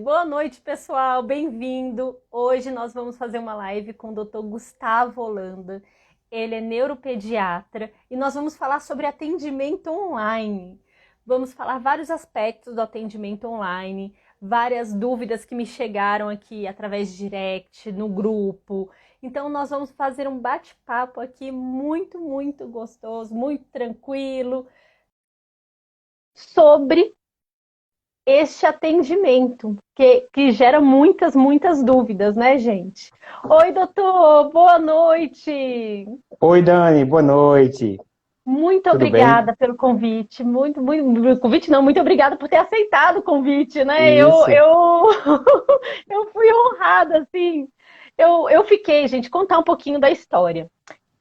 Boa noite, pessoal. Bem-vindo. Hoje nós vamos fazer uma live com o Dr. Gustavo Holanda. Ele é neuropediatra e nós vamos falar sobre atendimento online. Vamos falar vários aspectos do atendimento online, várias dúvidas que me chegaram aqui através de direct, no grupo. Então nós vamos fazer um bate-papo aqui muito gostoso, muito tranquilo sobre este atendimento, que gera muitas dúvidas, né, gente? Oi, doutor, boa noite. Oi, Dani, boa noite. Muito Tudo bem? obrigada pelo convite. Convite não, muito obrigada por ter aceitado o convite, né? Isso. Eu fui honrada, assim. Eu fiquei, gente, contar um pouquinho da história.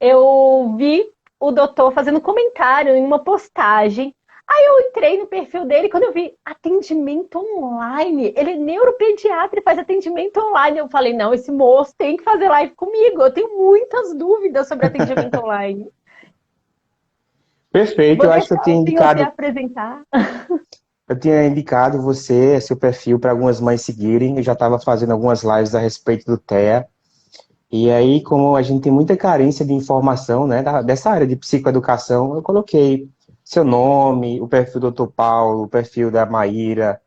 Eu vi o doutor fazendo comentário em uma postagem. Aí eu entrei no perfil dele, quando eu vi atendimento online, ele é neuropediatra e faz atendimento online. Eu falei, não, esse moço tem que fazer live comigo. Eu tenho muitas dúvidas sobre atendimento online. Perfeito, Vou eu acho que deixar o senhor se apresentar. eu tinha indicado você, seu perfil, para algumas mães seguirem. Eu já estava fazendo algumas lives a respeito do TEA. E aí, como a gente tem muita carência de informação, né, dessa área de psicoeducação, eu coloquei seu nome, o perfil do Dr. Paulo, o perfil da Maíra,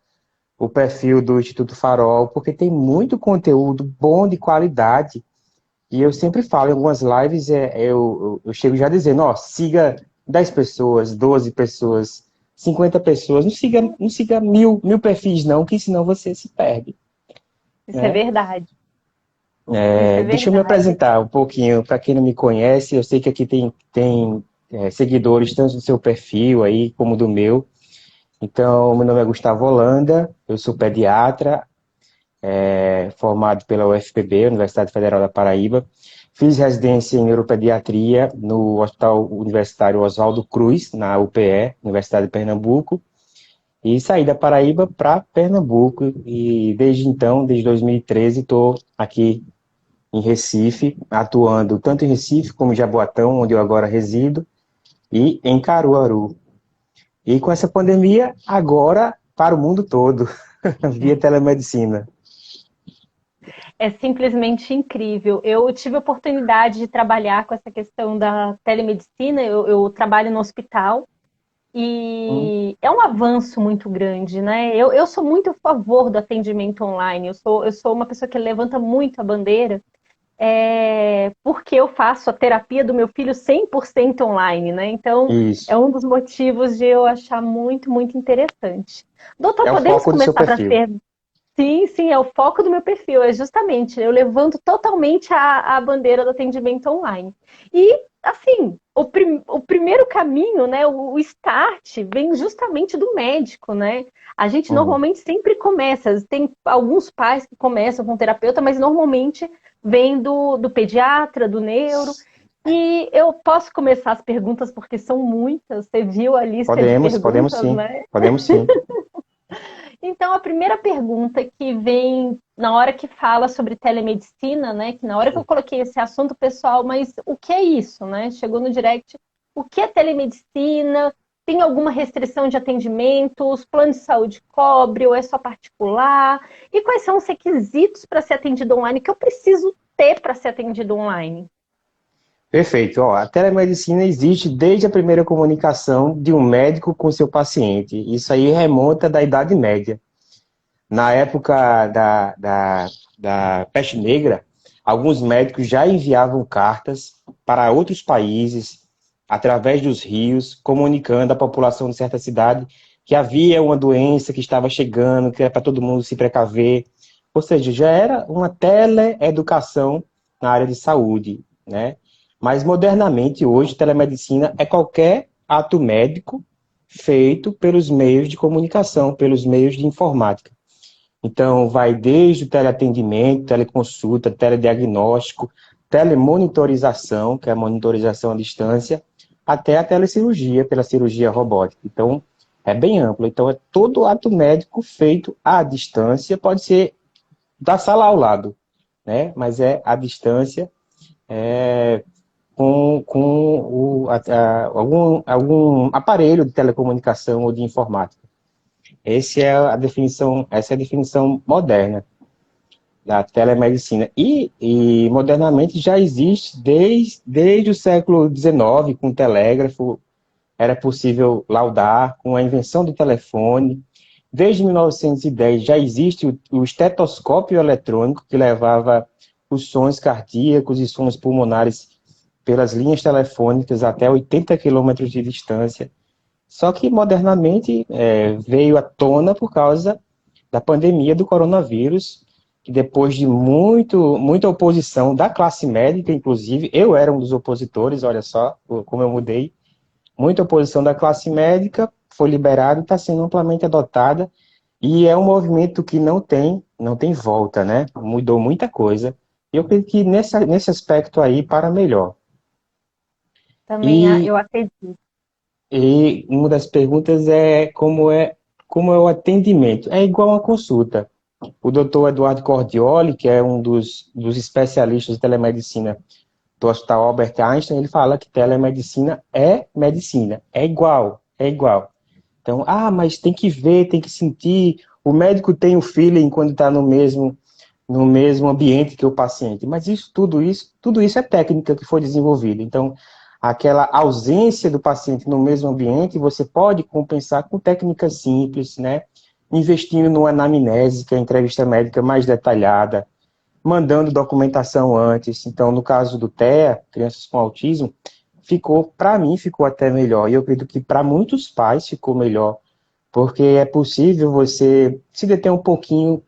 o perfil do Instituto Farol, porque tem muito conteúdo bom de qualidade. E eu sempre falo em algumas lives, eu chego já dizendo, ó, siga 10 pessoas, 12 pessoas, 50 pessoas, não siga mil perfis não, que senão você se perde, Isso é né? verdade. Isso é Deixa eu me verdade. apresentar um pouquinho, para quem não me conhece, eu sei que aqui tem seguidores tanto do seu perfil aí, como do meu. Então, meu nome é Gustavo Holanda, eu sou pediatra, formado pela UFPB, Universidade Federal da Paraíba. Fiz residência em neuropediatria no Hospital Universitário Oswaldo Cruz, na UPE, Universidade de Pernambuco, e saí da Paraíba para Pernambuco. E desde então, desde 2013, estou aqui em Recife, atuando tanto em Recife como em Jaboatão, onde eu agora resido, e em Caruaru. E com essa pandemia, agora para o mundo todo, via telemedicina. É simplesmente incrível. Eu tive a oportunidade de trabalhar com essa questão da telemedicina. Eu trabalho no hospital Hum, e é um avanço muito grande, né? Eu sou muito a favor do atendimento online. Eu sou uma pessoa que levanta muito a bandeira, porque eu faço a terapia do meu filho 100% online, né? Então, é isso. um dos motivos de eu achar muito interessante. Doutor, É o podemos foco do seu começar para perfil. ser. Sim, é o foco do meu perfil, é justamente, eu levanto totalmente a bandeira do atendimento online. E, assim, o primeiro caminho, né, o start, vem justamente do médico, né? A gente Uhum. normalmente sempre começa, tem alguns pais que começam com terapeuta, mas normalmente vem do pediatra, do neuro. E eu posso começar as perguntas, porque são muitas, você viu a lista de Podemos perguntas, sim, né? podemos sim. Então, a primeira pergunta que vem na hora que fala sobre telemedicina, né? Que na hora que eu coloquei esse assunto pessoal, mas o que é isso, né? Chegou no direct, o que é telemedicina? Tem alguma restrição de atendimento? Os planos de saúde cobre ou é só particular? E quais são os requisitos para ser atendido online que eu preciso ter para ser atendido online? Perfeito. Ó, a telemedicina existe desde a primeira comunicação de um médico com seu paciente. Isso aí remonta da Idade Média. Na época da peste negra, alguns médicos já enviavam cartas para outros países, através dos rios, comunicando à população de certa cidade que havia uma doença que estava chegando, que era para todo mundo se precaver. Ou seja, já era uma teleeducação na área de saúde, né? Mas modernamente, hoje, telemedicina é qualquer ato médico feito pelos meios de comunicação, pelos meios de informática. Então, vai desde o teleatendimento, teleconsulta, telediagnóstico, telemonitorização, que é a monitorização à distância, até a telecirurgia, pela cirurgia robótica. Então, é bem amplo. Então, é todo ato médico feito à distância, pode ser da sala ao lado, né? Mas é à distância, com algum aparelho de telecomunicação ou de informática. Essa é a definição moderna da telemedicina. E modernamente já existe desde o século XIX, com o telégrafo, era possível laudar, com a invenção do telefone. Desde 1910 já existe o estetoscópio eletrônico, que levava os sons cardíacos e sons pulmonares pelas linhas telefônicas até 80 quilômetros de distância. Só que modernamente veio à tona por causa da pandemia do coronavírus, que depois de muita oposição da classe médica, inclusive, eu era um dos opositores, olha só como eu mudei, muita oposição da classe médica, foi liberado e está sendo amplamente adotada, e é um movimento que não tem volta, né? Mudou muita coisa. E eu creio que nesse aspecto aí, para melhor. Também E, eu acredito. e uma das perguntas como é o atendimento. É igual uma consulta. O doutor Eduardo Cordioli, que é um dos especialistas de telemedicina do Hospital Albert Einstein, ele fala que telemedicina é medicina. É igual, é igual. Então, mas tem que ver, tem que sentir. O médico tem o feeling quando está no mesmo ambiente que o paciente. Mas tudo isso é técnica que foi desenvolvida. Então, aquela ausência do paciente no mesmo ambiente, você pode compensar com técnicas simples, né? Investindo numa anamnese, que é a entrevista médica mais detalhada, mandando documentação antes. Então, no caso do TEA, crianças com autismo, para mim, ficou até melhor. E eu acredito que para muitos pais ficou melhor, porque é possível você se deter um pouquinho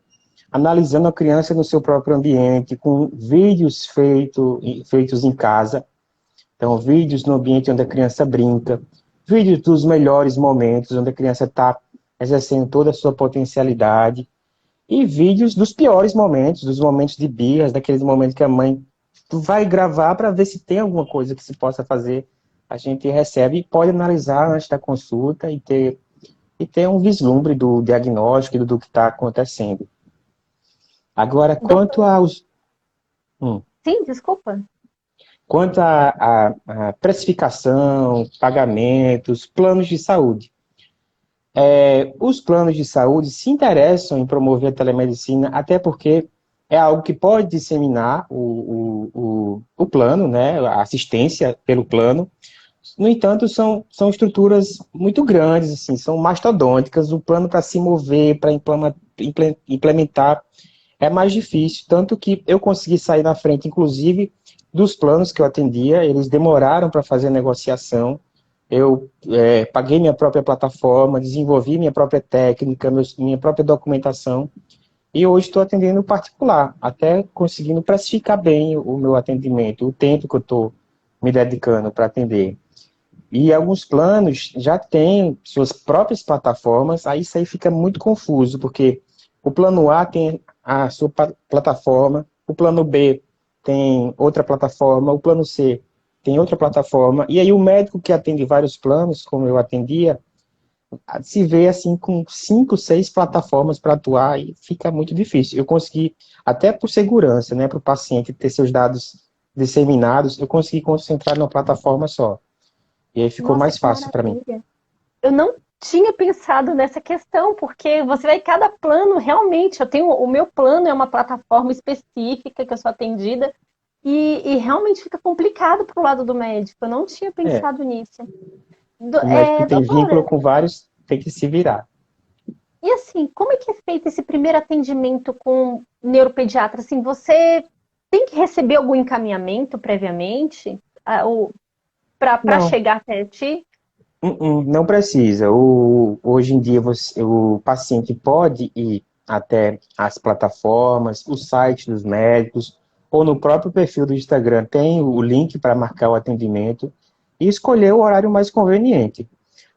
analisando a criança no seu próprio ambiente, com vídeos feitos em casa. Então, vídeos no ambiente onde a criança brinca, vídeos dos melhores momentos, onde a criança está exercendo toda a sua potencialidade, e vídeos dos piores momentos, dos momentos de birras, daqueles momentos que a mãe vai gravar para ver se tem alguma coisa que se possa fazer. A gente recebe e pode analisar antes da consulta e ter um vislumbre do diagnóstico e do que está acontecendo. Agora, Doutor, hum, sim, desculpa. quanto à precificação, pagamentos, planos de saúde. Os planos de saúde se interessam em promover a telemedicina, até porque é algo que pode disseminar o plano, né, a assistência pelo plano. No entanto, são estruturas muito grandes, assim, são mastodônticas. O plano para se mover, para implementar, é mais difícil. Tanto que eu consegui sair na frente, inclusive, dos planos que eu atendia. Eles demoraram para fazer a negociação. Eu paguei minha própria plataforma, desenvolvi minha própria técnica, minha própria documentação, e hoje estou atendendo particular, até conseguindo precificar bem o meu atendimento, o tempo que eu estou me dedicando para atender. E alguns planos já têm suas próprias plataformas, aí isso aí fica muito confuso, porque o plano A tem a sua plataforma, o plano B tem outra plataforma, o plano C tem outra plataforma, e aí o médico que atende vários planos, como eu atendia, se vê assim com 5, 6 plataformas para atuar e fica muito difícil. Eu consegui, até por segurança, né, para o paciente ter seus dados disseminados, eu consegui concentrar numa plataforma só. E aí ficou Nossa, mais que fácil para mim. maravilha. Eu não tinha pensado nessa questão, porque você vai cada plano, realmente, eu tenho o meu plano é uma plataforma específica que eu sou atendida e realmente fica complicado para o lado do médico. Eu não tinha É, pensado nisso. o médico que tem vínculo Doutora, com vários tem que se virar. e assim, como é que é feito esse primeiro atendimento com neuropediatra? Assim, você tem que receber algum encaminhamento previamente para Não, chegar até ti? não precisa. Hoje em dia o paciente pode ir até as plataformas, o site dos médicos, ou no próprio perfil do Instagram tem o link para marcar o atendimento e escolher o horário mais conveniente.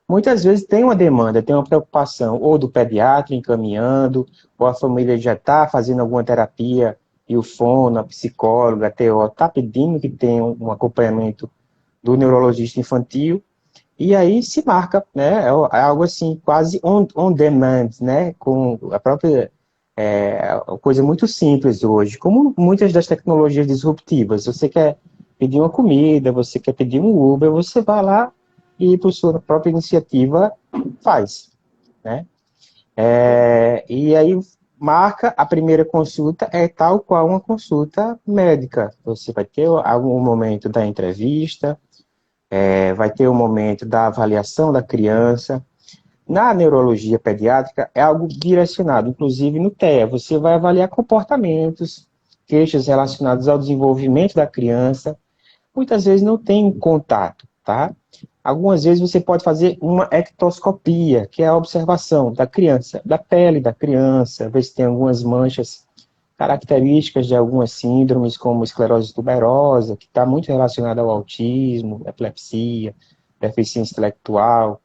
Muitas vezes tem uma demanda, tem uma preocupação, ou do pediatra encaminhando, ou a família já está fazendo alguma terapia e o fono, a psicóloga, a TO, está pedindo que tenha um acompanhamento do neurologista infantil, e aí se marca, né? É algo assim, quase on demand, né? Com a própria coisa muito simples hoje, como muitas das tecnologias disruptivas. Você quer pedir uma comida, você quer pedir um Uber, você vai lá e, por sua própria iniciativa, faz, né? E aí marca a primeira consulta, é tal qual uma consulta médica. Você vai ter algum momento da entrevista, vai ter o momento da avaliação da criança. Na neurologia pediátrica é algo direcionado, inclusive no TEA. Você vai avaliar comportamentos, queixas relacionados ao desenvolvimento da criança. Muitas vezes não tem contato, tá? Algumas vezes você pode fazer uma ectoscopia, que é a observação da criança, da pele da criança, ver se tem algumas manchas características de algumas síndromes, como esclerose tuberosa, que está muito relacionada ao autismo, epilepsia, deficiência intelectual,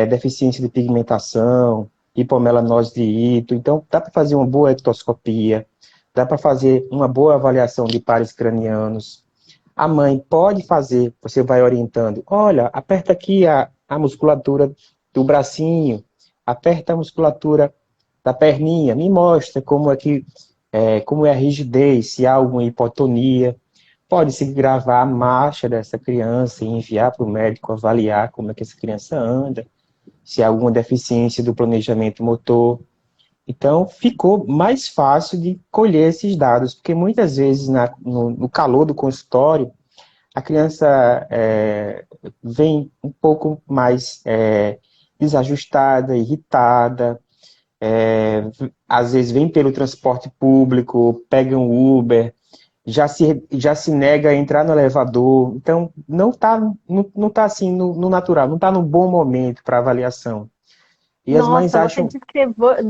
deficiência de pigmentação, hipomelanose de Hito. Então, dá para fazer uma boa ectoscopia, dá para fazer uma boa avaliação de pares cranianos. A mãe pode fazer, você vai orientando, olha, aperta aqui a musculatura do bracinho, aperta a musculatura da perninha, me mostra como é a rigidez, se há alguma hipotonia. Pode-se gravar a marcha dessa criança e enviar para o médico avaliar como é que essa criança anda, se há alguma deficiência do planejamento motor. Então, ficou mais fácil de colher esses dados, porque muitas vezes no calor do consultório, a criança vem um pouco mais desajustada, irritada, às vezes vem pelo transporte público, pega um Uber, já se nega a entrar no elevador, então não tá assim no natural, não está no bom momento para avaliação. E as mães Nossa, você acham,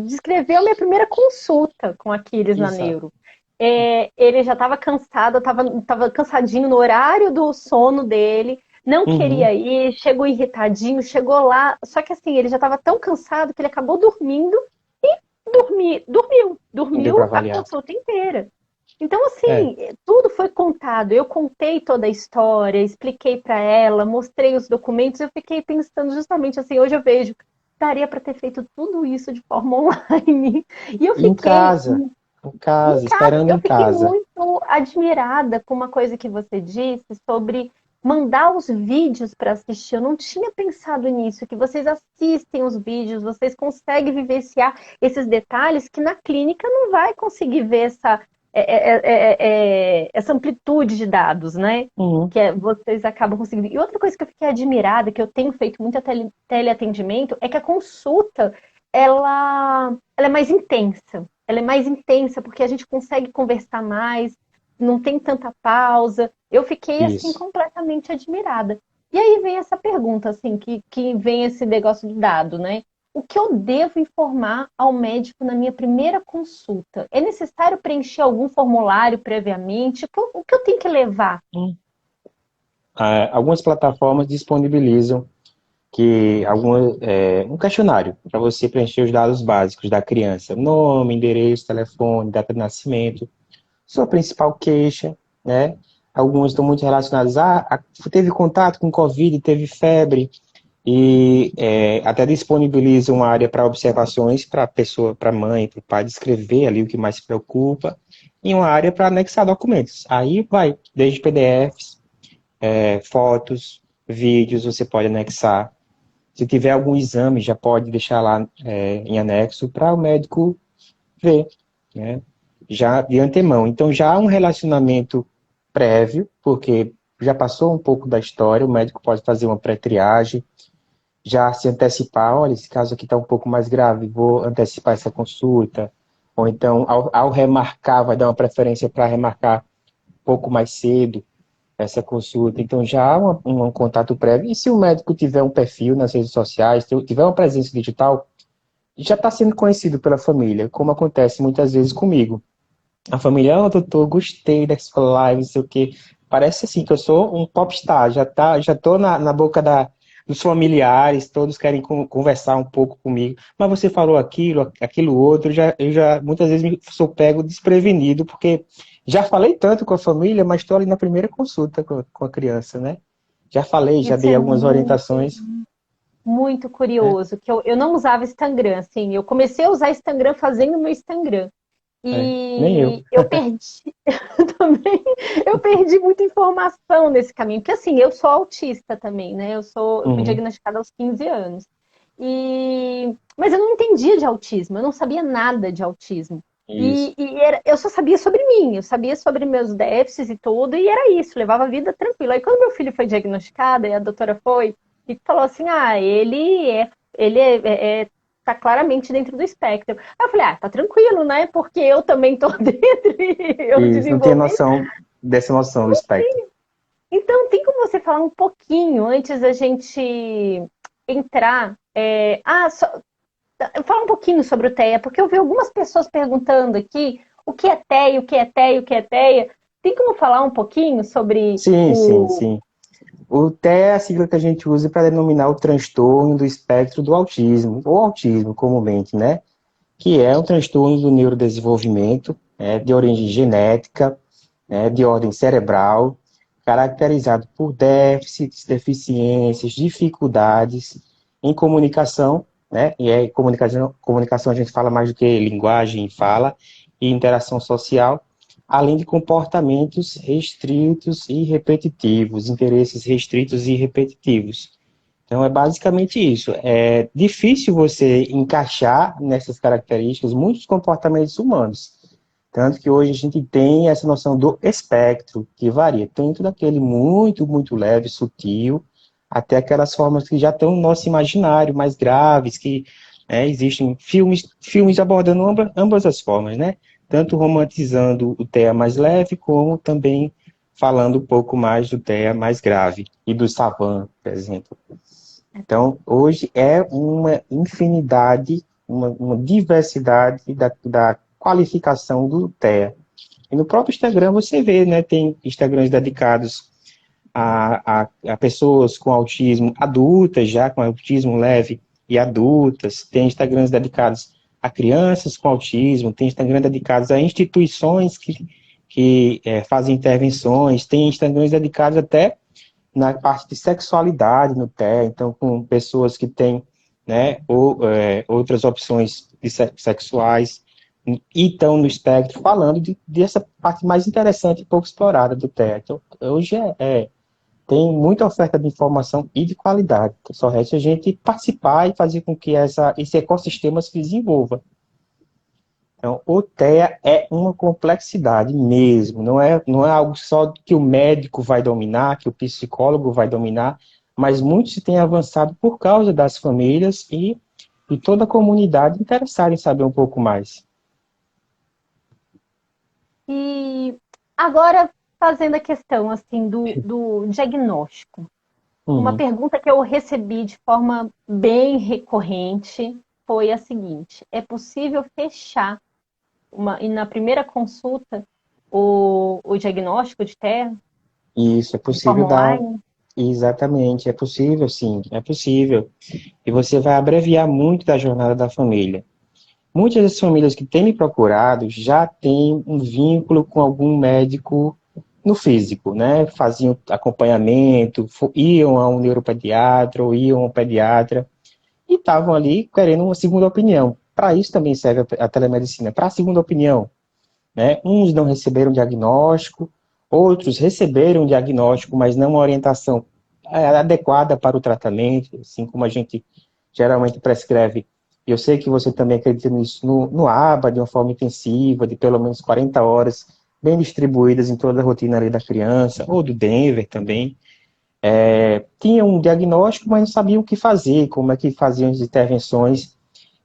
descreveu a minha primeira consulta com Aquiles na isso, Neuro. Ele já estava cansado, estava cansadinho no horário do sono dele, não uhum, queria ir, chegou irritadinho, chegou lá, só que assim, ele já estava tão cansado que ele acabou dormindo e não deu dormiu para a avaliar. consulta inteira. Então, É, assim, tudo foi contado. Eu contei toda a história, expliquei para ela, mostrei os documentos. Eu fiquei pensando justamente assim. Hoje eu vejo, daria para ter feito tudo isso de forma online. E eu em fiquei em casa, casa, esperando eu em fiquei casa. muito admirada com uma coisa que você disse sobre mandar os vídeos para assistir. Eu não tinha pensado nisso, que vocês assistem os vídeos, vocês conseguem vivenciar esses detalhes que na clínica não vai conseguir ver essa amplitude de dados, né? Uhum, Vocês acabam conseguindo. E outra coisa que eu fiquei admirada, que eu tenho feito muito teleatendimento, é que a consulta ela é mais intensa. Ela é mais intensa porque a gente consegue conversar mais, não tem tanta pausa. Eu fiquei assim isso. completamente admirada. E aí vem essa pergunta, assim, que vem esse negócio do dado, né? O que eu devo informar ao médico na minha primeira consulta? É necessário preencher algum formulário previamente? O que eu tenho que levar? Algumas plataformas disponibilizam um questionário para você preencher os dados básicos da criança: nome, endereço, telefone, data de nascimento, sua principal queixa, né? Algumas estão muito relacionadas teve contato com Covid, teve febre, e até disponibiliza uma área para observações para a pessoa, para a mãe, para o pai, descrever ali o que mais se preocupa, e uma área para anexar documentos. Aí vai, desde PDFs, fotos, vídeos, você pode anexar. Se tiver algum exame, já pode deixar lá em anexo para o médico ver, né? Já de antemão. Então já há um relacionamento prévio, porque já passou um pouco da história, o médico pode fazer uma pré-triagem, já se antecipar, olha, esse caso aqui está um pouco mais grave, vou antecipar essa consulta. Ou então, ao remarcar, vai dar uma preferência para remarcar um pouco mais cedo essa consulta. Então, já há um contato prévio. E se o médico tiver um perfil nas redes sociais, tiver uma presença digital, já está sendo conhecido pela família, como acontece muitas vezes comigo. A família, doutor, gostei dessa live, não sei o quê. Parece assim que eu sou um popstar, já tô na boca dos familiares, todos querem conversar um pouco comigo. Mas você falou aquilo outro, eu já muitas vezes sou pego desprevenido, porque já falei tanto com a família, mas estou ali na primeira consulta com a criança, né? Já falei, já Isso dei é algumas orientações, muito né? curioso, que eu não usava Instagram, assim, eu comecei a usar Instagram fazendo meu Instagram. Nem eu. E eu perdi também, eu perdi muita informação nesse caminho, porque assim, eu sou autista também, né? Eu fui Uhum, diagnosticada aos 15 anos. Mas eu não entendia de autismo, eu não sabia nada de autismo. Isso. Eu só sabia sobre mim, eu sabia sobre meus déficits e tudo, e era isso, levava a vida tranquila. Aí quando meu filho foi diagnosticado, e a doutora foi, e falou assim, tá claramente dentro do espectro. Aí eu falei, tá tranquilo, né? Porque eu também tô dentro e eu Isso. Não tinha desenvolvi. noção dessa noção do espectro. Então, tem como você falar um pouquinho antes da gente entrar? Fala um pouquinho sobre o TEA, porque eu vi algumas pessoas perguntando aqui o que é TEA, o que é TEA, o que é TEA. Tem como falar um pouquinho sobre Sim, sim, o. sim. O TEA é a sigla que a gente usa para denominar o transtorno do espectro do autismo, ou autismo comumente, né? Que é um transtorno do neurodesenvolvimento, de origem genética, de ordem cerebral, caracterizado por déficits, deficiências, dificuldades em comunicação, né? E comunicação a gente fala mais do que linguagem e fala, e interação social, além de comportamentos restritos e repetitivos, interesses restritos e repetitivos. Então, é basicamente isso. É difícil você encaixar nessas características muitos comportamentos humanos. Tanto que hoje a gente tem essa noção do espectro, que varia tanto daquele muito, muito leve, sutil, até aquelas formas que já estão no nosso imaginário, mais graves, que existem filmes abordando ambas as formas, né? Tanto romantizando o TEA mais leve, como também falando um pouco mais do TEA mais grave, e do Savan, por exemplo. Então, hoje é uma infinidade, uma diversidade da qualificação do TEA. E no próprio Instagram você vê, né, tem Instagrams dedicados a pessoas com autismo adultas, já com autismo leve e adultas, tem Instagrams dedicados a crianças com autismo, tem Instagrams dedicados a instituições que fazem intervenções, tem Instagrams dedicados até na parte de sexualidade no TEA, então com pessoas que têm, né, outras opções sexuais e estão no espectro, falando dessa parte mais interessante e pouco explorada do TEA. Então, hoje tem muita oferta de informação e de qualidade. Só resta a gente participar e fazer com que esse ecossistema se desenvolva. Então, o TEA é uma complexidade mesmo, não é algo só que o médico vai dominar, que o psicólogo vai dominar, mas muito se tem avançado por causa das famílias e toda a comunidade interessada em saber um pouco mais. E agora, fazendo a questão assim do diagnóstico. Uma Uhum. pergunta que eu recebi de forma bem recorrente foi a seguinte: é possível fechar e na primeira consulta o diagnóstico de TEA Isso, é de possível forma dar, online? exatamente, é possível sim, é possível. E você vai abreviar muito da jornada da família. Muitas das famílias que têm me procurado já têm um vínculo com algum médico no físico, né? Faziam acompanhamento, iam a um neuropediatra ou iam a um pediatra e estavam ali querendo uma segunda opinião. Para isso também serve a telemedicina, para a segunda opinião, né? Uns não receberam diagnóstico, outros receberam diagnóstico, mas não uma orientação adequada para o tratamento, assim como a gente geralmente prescreve. Eu sei que você também acredita nisso no ABA, de uma forma intensiva, de pelo menos 40 horas, bem distribuídas em toda a rotina ali da criança, ou do Denver também. Tinham um diagnóstico, mas não sabiam o que fazer, como é que faziam as intervenções,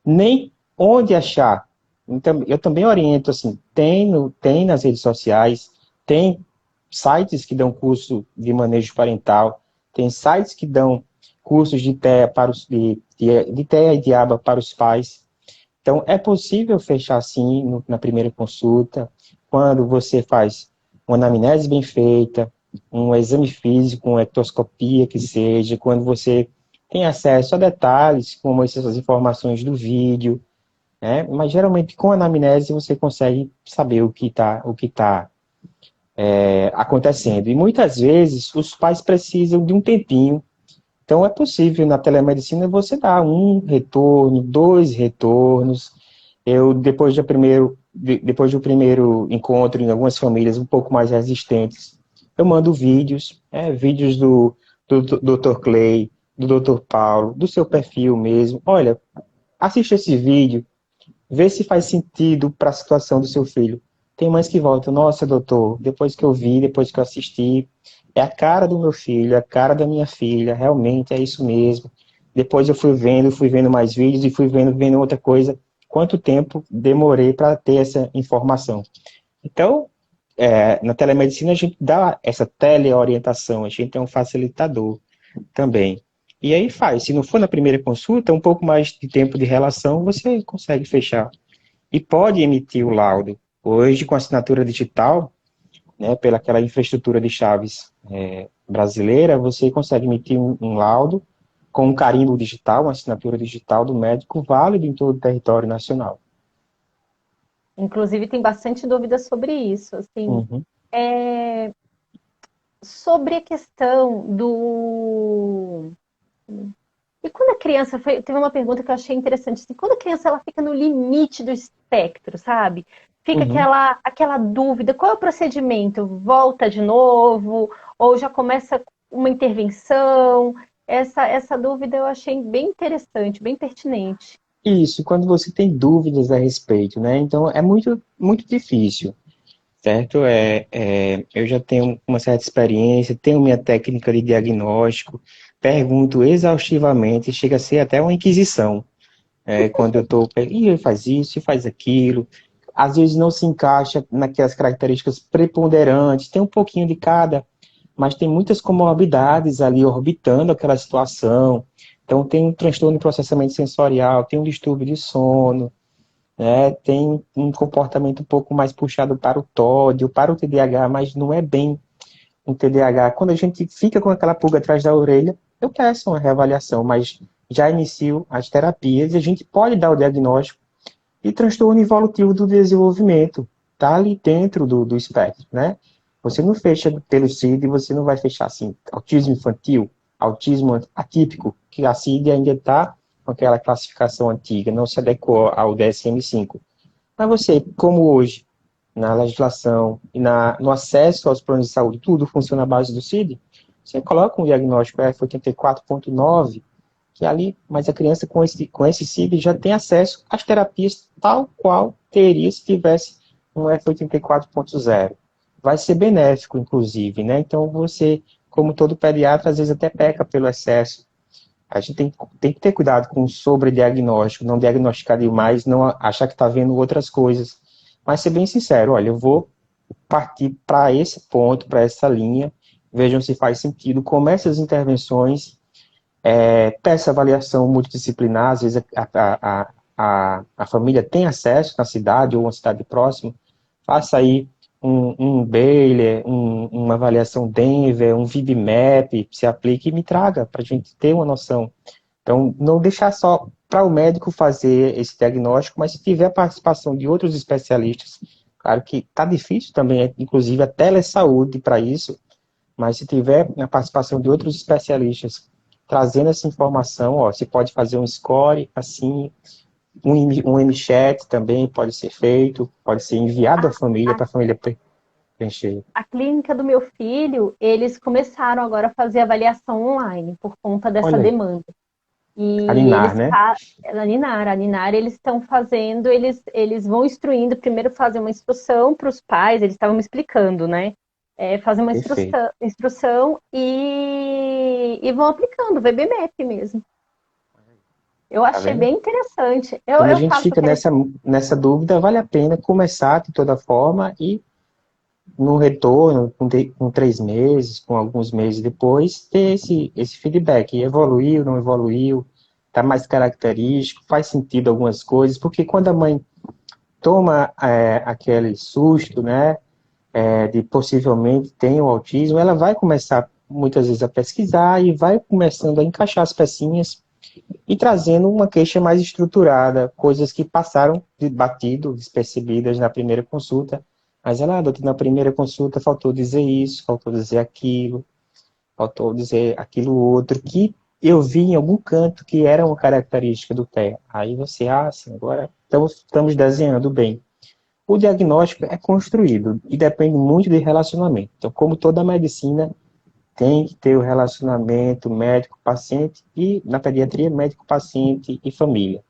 nem onde achar. Então, eu também oriento, assim, tem nas redes sociais, tem sites que dão curso de manejo parental, tem sites que dão cursos de TEA de TEA e de ABA para os pais. Então, é possível fechar, sim, na primeira consulta, quando você faz uma anamnese bem feita, um exame físico, uma ectoscopia que seja, quando você tem acesso a detalhes, como essas informações do vídeo, né? Mas geralmente com a anamnese você consegue saber o que tá acontecendo. E muitas vezes os pais precisam de um tempinho. Então é possível na telemedicina você dar um retorno, dois retornos. Eu depois do primeiro encontro em algumas famílias um pouco mais resistentes, eu mando vídeos, vídeos do Dr. Clay, do Dr. Paulo, do seu perfil mesmo. Olha, assista esse vídeo, vê se faz sentido para a situação do seu filho. Tem mães que voltam, nossa, doutor, depois que eu vi, depois que eu assisti, é a cara do meu filho, é a cara da minha filha, realmente é isso mesmo. Depois eu fui vendo mais vídeos e vendo outra coisa. Quanto tempo demorei para ter essa informação? Então, na telemedicina a gente dá essa teleorientação, a gente é um facilitador também. E aí faz, se não for na primeira consulta, um pouco mais de tempo de relação, você consegue fechar. E pode emitir o laudo. Hoje, com assinatura digital, né, pela aquela infraestrutura de chaves brasileira, você consegue emitir um laudo com um carimbo digital, uma assinatura digital do médico válido em todo o território nacional. Inclusive, tem bastante dúvida sobre isso. Assim, Uhum, é, sobre a questão do. E quando a criança. Teve uma pergunta que eu achei interessante. Assim, quando a criança ela fica no limite do espectro, sabe? Fica uhum. aquela dúvida: qual é o procedimento? Volta de novo? Ou já começa uma intervenção? Essa dúvida eu achei bem interessante, bem pertinente. Isso, quando você tem dúvidas a respeito, né? Então é muito, muito difícil, certo? Eu já tenho uma certa experiência, tenho minha técnica de diagnóstico, pergunto exaustivamente, chega a ser até uma inquisição. Quando eu estou, e ele faz isso, e faz aquilo, às vezes não se encaixa naquelas características preponderantes, tem um pouquinho de cada, mas tem muitas comorbidades ali orbitando aquela situação. Então, tem um transtorno de processamento sensorial, tem um distúrbio de sono, né? Tem um comportamento um pouco mais puxado para o TOD, para o TDAH, mas não é bem um TDAH. Quando a gente fica com aquela pulga atrás da orelha, eu peço uma reavaliação, mas já inicio as terapias e a gente pode dar o diagnóstico e transtorno evolutivo do desenvolvimento. Está ali dentro do espectro, né? Você não fecha pelo CID, você não vai fechar assim, autismo infantil, autismo atípico, que a CID ainda está com aquela classificação antiga, não se adequou ao DSM-5. Mas você, como hoje, na legislação e no acesso aos planos de saúde, tudo funciona à base do CID, você coloca um diagnóstico F84.9, que ali, mas a criança com esse CID já tem acesso às terapias tal qual teria se tivesse um F84.0. Vai ser benéfico, inclusive, né? Então você, como todo pediatra, às vezes até peca pelo excesso. A gente tem que ter cuidado com o sobrediagnóstico, não diagnosticar demais, não achar que está vendo outras coisas. Mas ser bem sincero, olha, eu vou partir para esse ponto, para essa linha, vejam se faz sentido, comece as intervenções, peça avaliação multidisciplinar, às vezes a família tem acesso na cidade ou uma cidade próxima, faça aí um Baylor, uma avaliação Denver, um VibMap, se aplique e me traga, para a gente ter uma noção. Então, não deixar só para o médico fazer esse diagnóstico, mas se tiver a participação de outros especialistas, claro que está difícil também, inclusive a telesaúde para isso, mas se tiver a participação de outros especialistas trazendo essa informação, ó, você pode fazer um score, assim, um MChat também pode ser feito, pode ser enviado à família, para a família preencher. A clínica do meu filho, eles começaram agora a fazer avaliação online por conta dessa Olha aí, demanda. E Arinar, né? A Ninar, eles estão fazendo, eles vão instruindo, primeiro fazer uma instrução para os pais, eles estavam me explicando, né? Fazer uma Perfeito. instrução e vão aplicando, VB-MAP mesmo. Eu Tá achei vendo? bem interessante. Quando a Eu gente falo fica porque eles. nessa dúvida, vale a pena começar de toda forma e no retorno, com 3 meses, com alguns meses depois, ter esse feedback. Evoluiu, não evoluiu, está mais característico, faz sentido algumas coisas, porque quando a mãe toma aquele susto, né, de possivelmente ter o autismo, ela vai começar muitas vezes a pesquisar e vai começando a encaixar as pecinhas e trazendo uma queixa mais estruturada, coisas que passaram de batido, despercebidas na primeira consulta, mas ela, doutor, na primeira consulta faltou dizer isso, faltou dizer aquilo, faltou dizer aquilo outro, que eu vi em algum canto que era uma característica do TEA. Aí você, assim, agora estamos desenhando bem. O diagnóstico é construído e depende muito de relacionamento. Então, como toda medicina, tem que ter o relacionamento médico-paciente e, na pediatria, médico-paciente e família.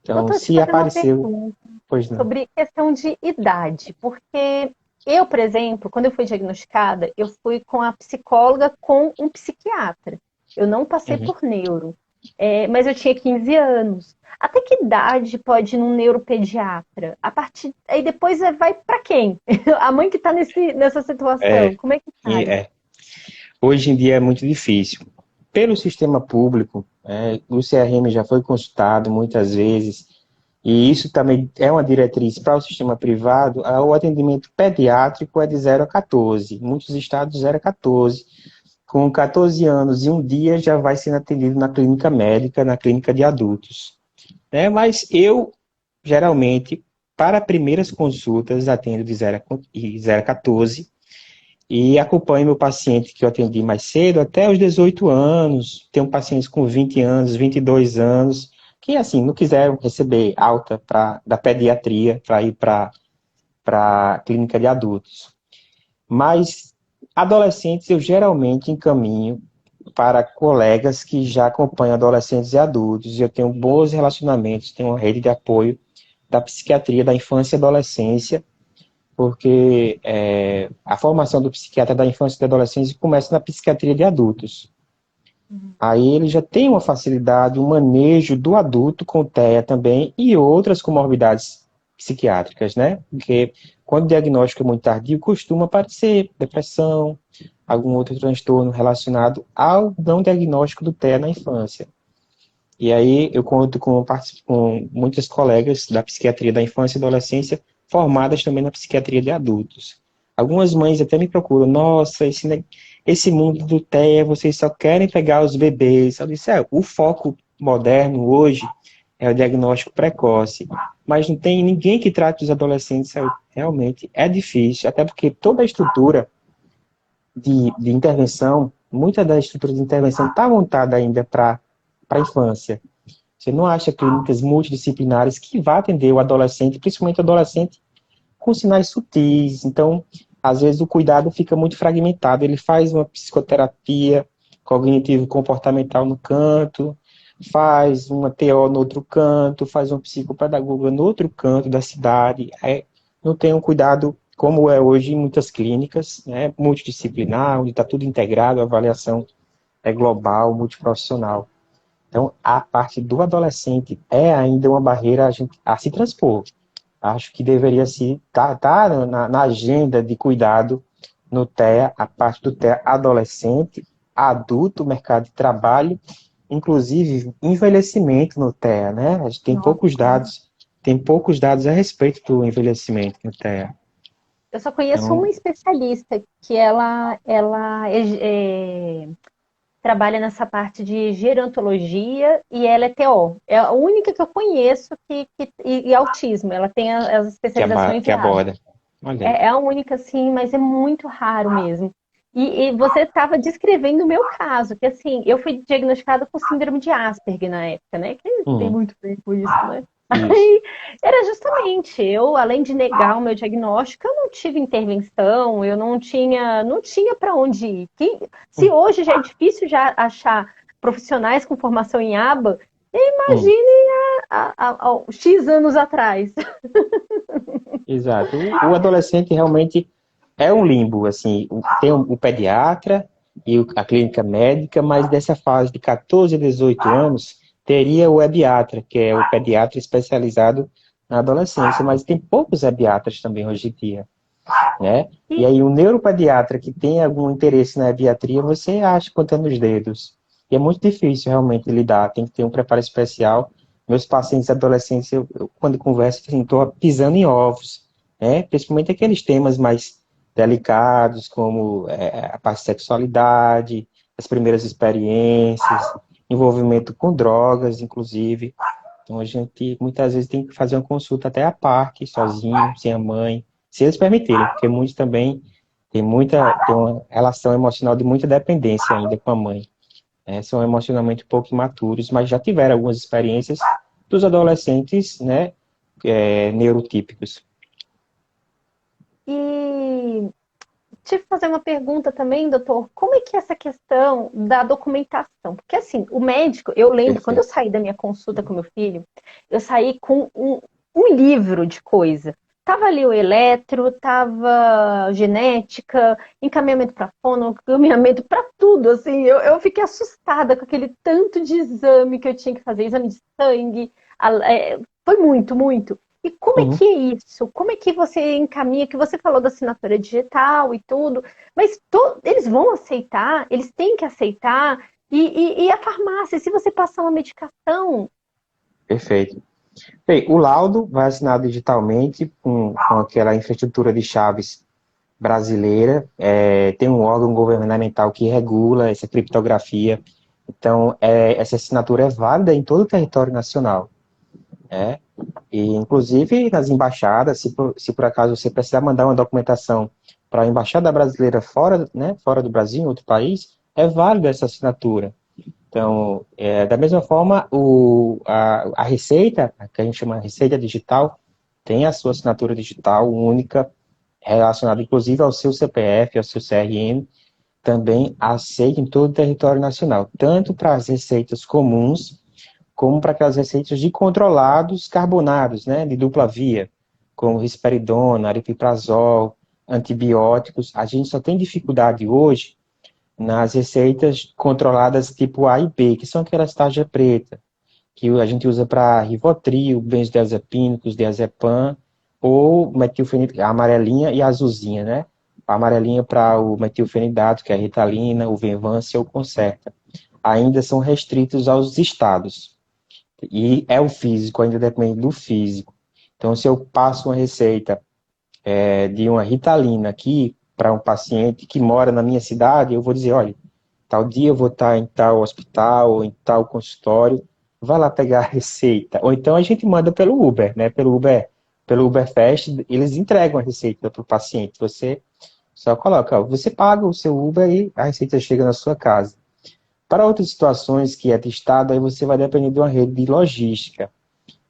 Então, Doutor, te se fazer uma apareceu, pergunta pois não. sobre questão de idade, porque eu, por exemplo, quando eu fui diagnosticada, eu fui com a psicóloga com um psiquiatra. Eu não passei Uhum. por neuro, mas eu tinha 15 anos. Até que idade pode ir num neuropediatra? A partir aí depois vai para quem? A mãe que está nessa situação, É, como é que faz? é. Hoje em dia é muito difícil. Pelo sistema público, o CRM já foi consultado muitas vezes, e isso também é uma diretriz para o sistema privado. O atendimento pediátrico é de 0 a 14, muitos estados 0 a 14. Com 14 anos e um dia já vai sendo atendido na clínica médica, na clínica de adultos. Mas eu, geralmente, para primeiras consultas, atendo de 0 a 14 e acompanho meu paciente que eu atendi mais cedo até os 18 anos. Tenho pacientes com 20 anos, 22 anos, que, assim, não quiseram receber alta da pediatria para ir para a clínica de adultos. Mas adolescentes eu geralmente encaminho para colegas que já acompanham adolescentes e adultos. Eu tenho bons relacionamentos, tenho uma rede de apoio da psiquiatria da infância e adolescência, porque a formação do psiquiatra da infância e da adolescência começa na psiquiatria de adultos. Aí ele já tem uma facilidade, um manejo do adulto com TEA também e outras comorbidades psiquiátricas, né? Porque quando o diagnóstico é muito tardio, costuma aparecer depressão, algum outro transtorno relacionado ao não diagnóstico do TEA na infância. E aí eu conto com muitas colegas da psiquiatria da infância e adolescência formadas também na psiquiatria de adultos. Algumas mães até me procuram, nossa, esse mundo do TEA, vocês só querem pegar os bebês. Eu disse, o foco moderno hoje é o diagnóstico precoce, mas não tem ninguém que trate os adolescentes. Realmente é difícil, até porque toda a estrutura de intervenção, muita da estrutura de intervenção está montada ainda para a infância. Você não acha clínicas multidisciplinares que vá atender o adolescente, principalmente o adolescente com sinais sutis. Então, às vezes o cuidado fica muito fragmentado. Ele faz uma psicoterapia cognitivo-comportamental no canto, faz uma TO no outro canto, faz uma psicopedagoga no outro canto da cidade. Não tem um cuidado como é hoje em muitas clínicas, né, multidisciplinar, onde está tudo integrado, a avaliação é global, multiprofissional. Então, a parte do adolescente é ainda uma barreira a se transpor. Acho que deveria se estar na agenda de cuidado no TEA, a parte do TEA adolescente, adulto, mercado de trabalho, inclusive envelhecimento no TEA, né? A gente Nossa, tem poucos dados a respeito do envelhecimento no TEA. eu só conheço Então, uma especialista que ela trabalha nessa parte de gerontologia e ela é TO. É a única que eu conheço e autismo. Ela tem as especializações que lá. aborda. Olha aí. É a única, sim, mas é muito raro mesmo. E você estava descrevendo o meu caso, que assim, eu fui diagnosticada com síndrome de Asperger na época, né? Que tem Uhum, muito tempo isso, né? isso. Aí era justamente, eu, além de negar o meu diagnóstico, eu não tive intervenção, eu não tinha para onde ir. Se hoje já é difícil já achar profissionais com formação em aba, Uhum. imagine há X anos atrás. Exato. O adolescente realmente é um limbo, assim, tem o pediatra e a clínica médica, mas dessa fase de 14 a 18 anos, teria o ebiatra, que é o pediatra especializado na adolescência, mas tem poucos ebiatras também hoje em dia, né? E E aí o neuropediatra que tem algum interesse na ebiatria, você acha contando os dedos. E é muito difícil realmente lidar, tem que ter um preparo especial. Meus pacientes adolescentes, quando converso, assim, estou pisando em ovos, né? Principalmente aqueles temas mais delicados, como a parte de sexualidade, as primeiras experiências, envolvimento com drogas, inclusive. Então a gente muitas vezes tem que fazer uma consulta até à parte, sozinho, sem a mãe, se eles permitirem, porque muitos também tem uma relação emocional de muita dependência ainda com a mãe. São emocionalmente um pouco imaturos, mas já tiveram algumas experiências dos adolescentes, né, neurotípicos. E te fazer uma pergunta também, doutor. Como é que é essa questão da documentação? Porque assim, o médico, eu lembro, quando eu Perfeito. saí da minha consulta com meu filho, eu saí com um livro de coisa. Tava ali o eletro, tava genética, encaminhamento para fono, encaminhamento para tudo, assim. Eu fiquei assustada com aquele tanto de exame que eu tinha que fazer, exame de sangue. Foi muito, muito. E como é Uhum. que é isso? Como é que você encaminha? Que você falou da assinatura digital e tudo, mas eles vão aceitar, eles têm que aceitar. E a farmácia, se você passar uma medicação. Perfeito. Bem, o laudo vai assinado digitalmente com aquela infraestrutura de chaves brasileira. Tem um órgão governamental que regula essa criptografia. Então, essa assinatura é válida em todo o território nacional. Né? E, inclusive, nas embaixadas, se por acaso você precisar mandar uma documentação para a embaixada brasileira fora, né, fora do Brasil, em outro país, é válida essa assinatura. Então, da mesma forma, a receita, que a gente chama de receita digital, tem a sua assinatura digital única, relacionada inclusive ao seu CPF, ao seu CRM, também aceita em todo o território nacional, tanto para as receitas comuns, como para aquelas receitas de controlados carbonados, né, de dupla via, como risperidona, aripiprazol, antibióticos. A gente só tem dificuldade hoje nas receitas controladas tipo A e B, que são aquelas tarja preta, que a gente usa para Rivotril, benzodiazepínicos, diazepam, ou metilfenidato, a amarelinha e a azulzinha, né? A amarelinha para o metilfenidato, que é a Ritalina, o Venvance ou o Concerta. Ainda são restritos aos estados. E é o físico, ainda depende do físico. Então, se eu passo uma receita de uma Ritalina aqui para um paciente que mora na minha cidade, eu vou dizer, olha, tal dia eu vou estar em tal hospital ou em tal consultório, vai lá pegar a receita. Ou então a gente manda pelo Uber, né? Pelo Uber Fast, eles entregam a receita para o paciente. Você só coloca, ó, você paga o seu Uber e a receita chega na sua casa. Para outras situações que é testado, aí você vai depender de uma rede de logística.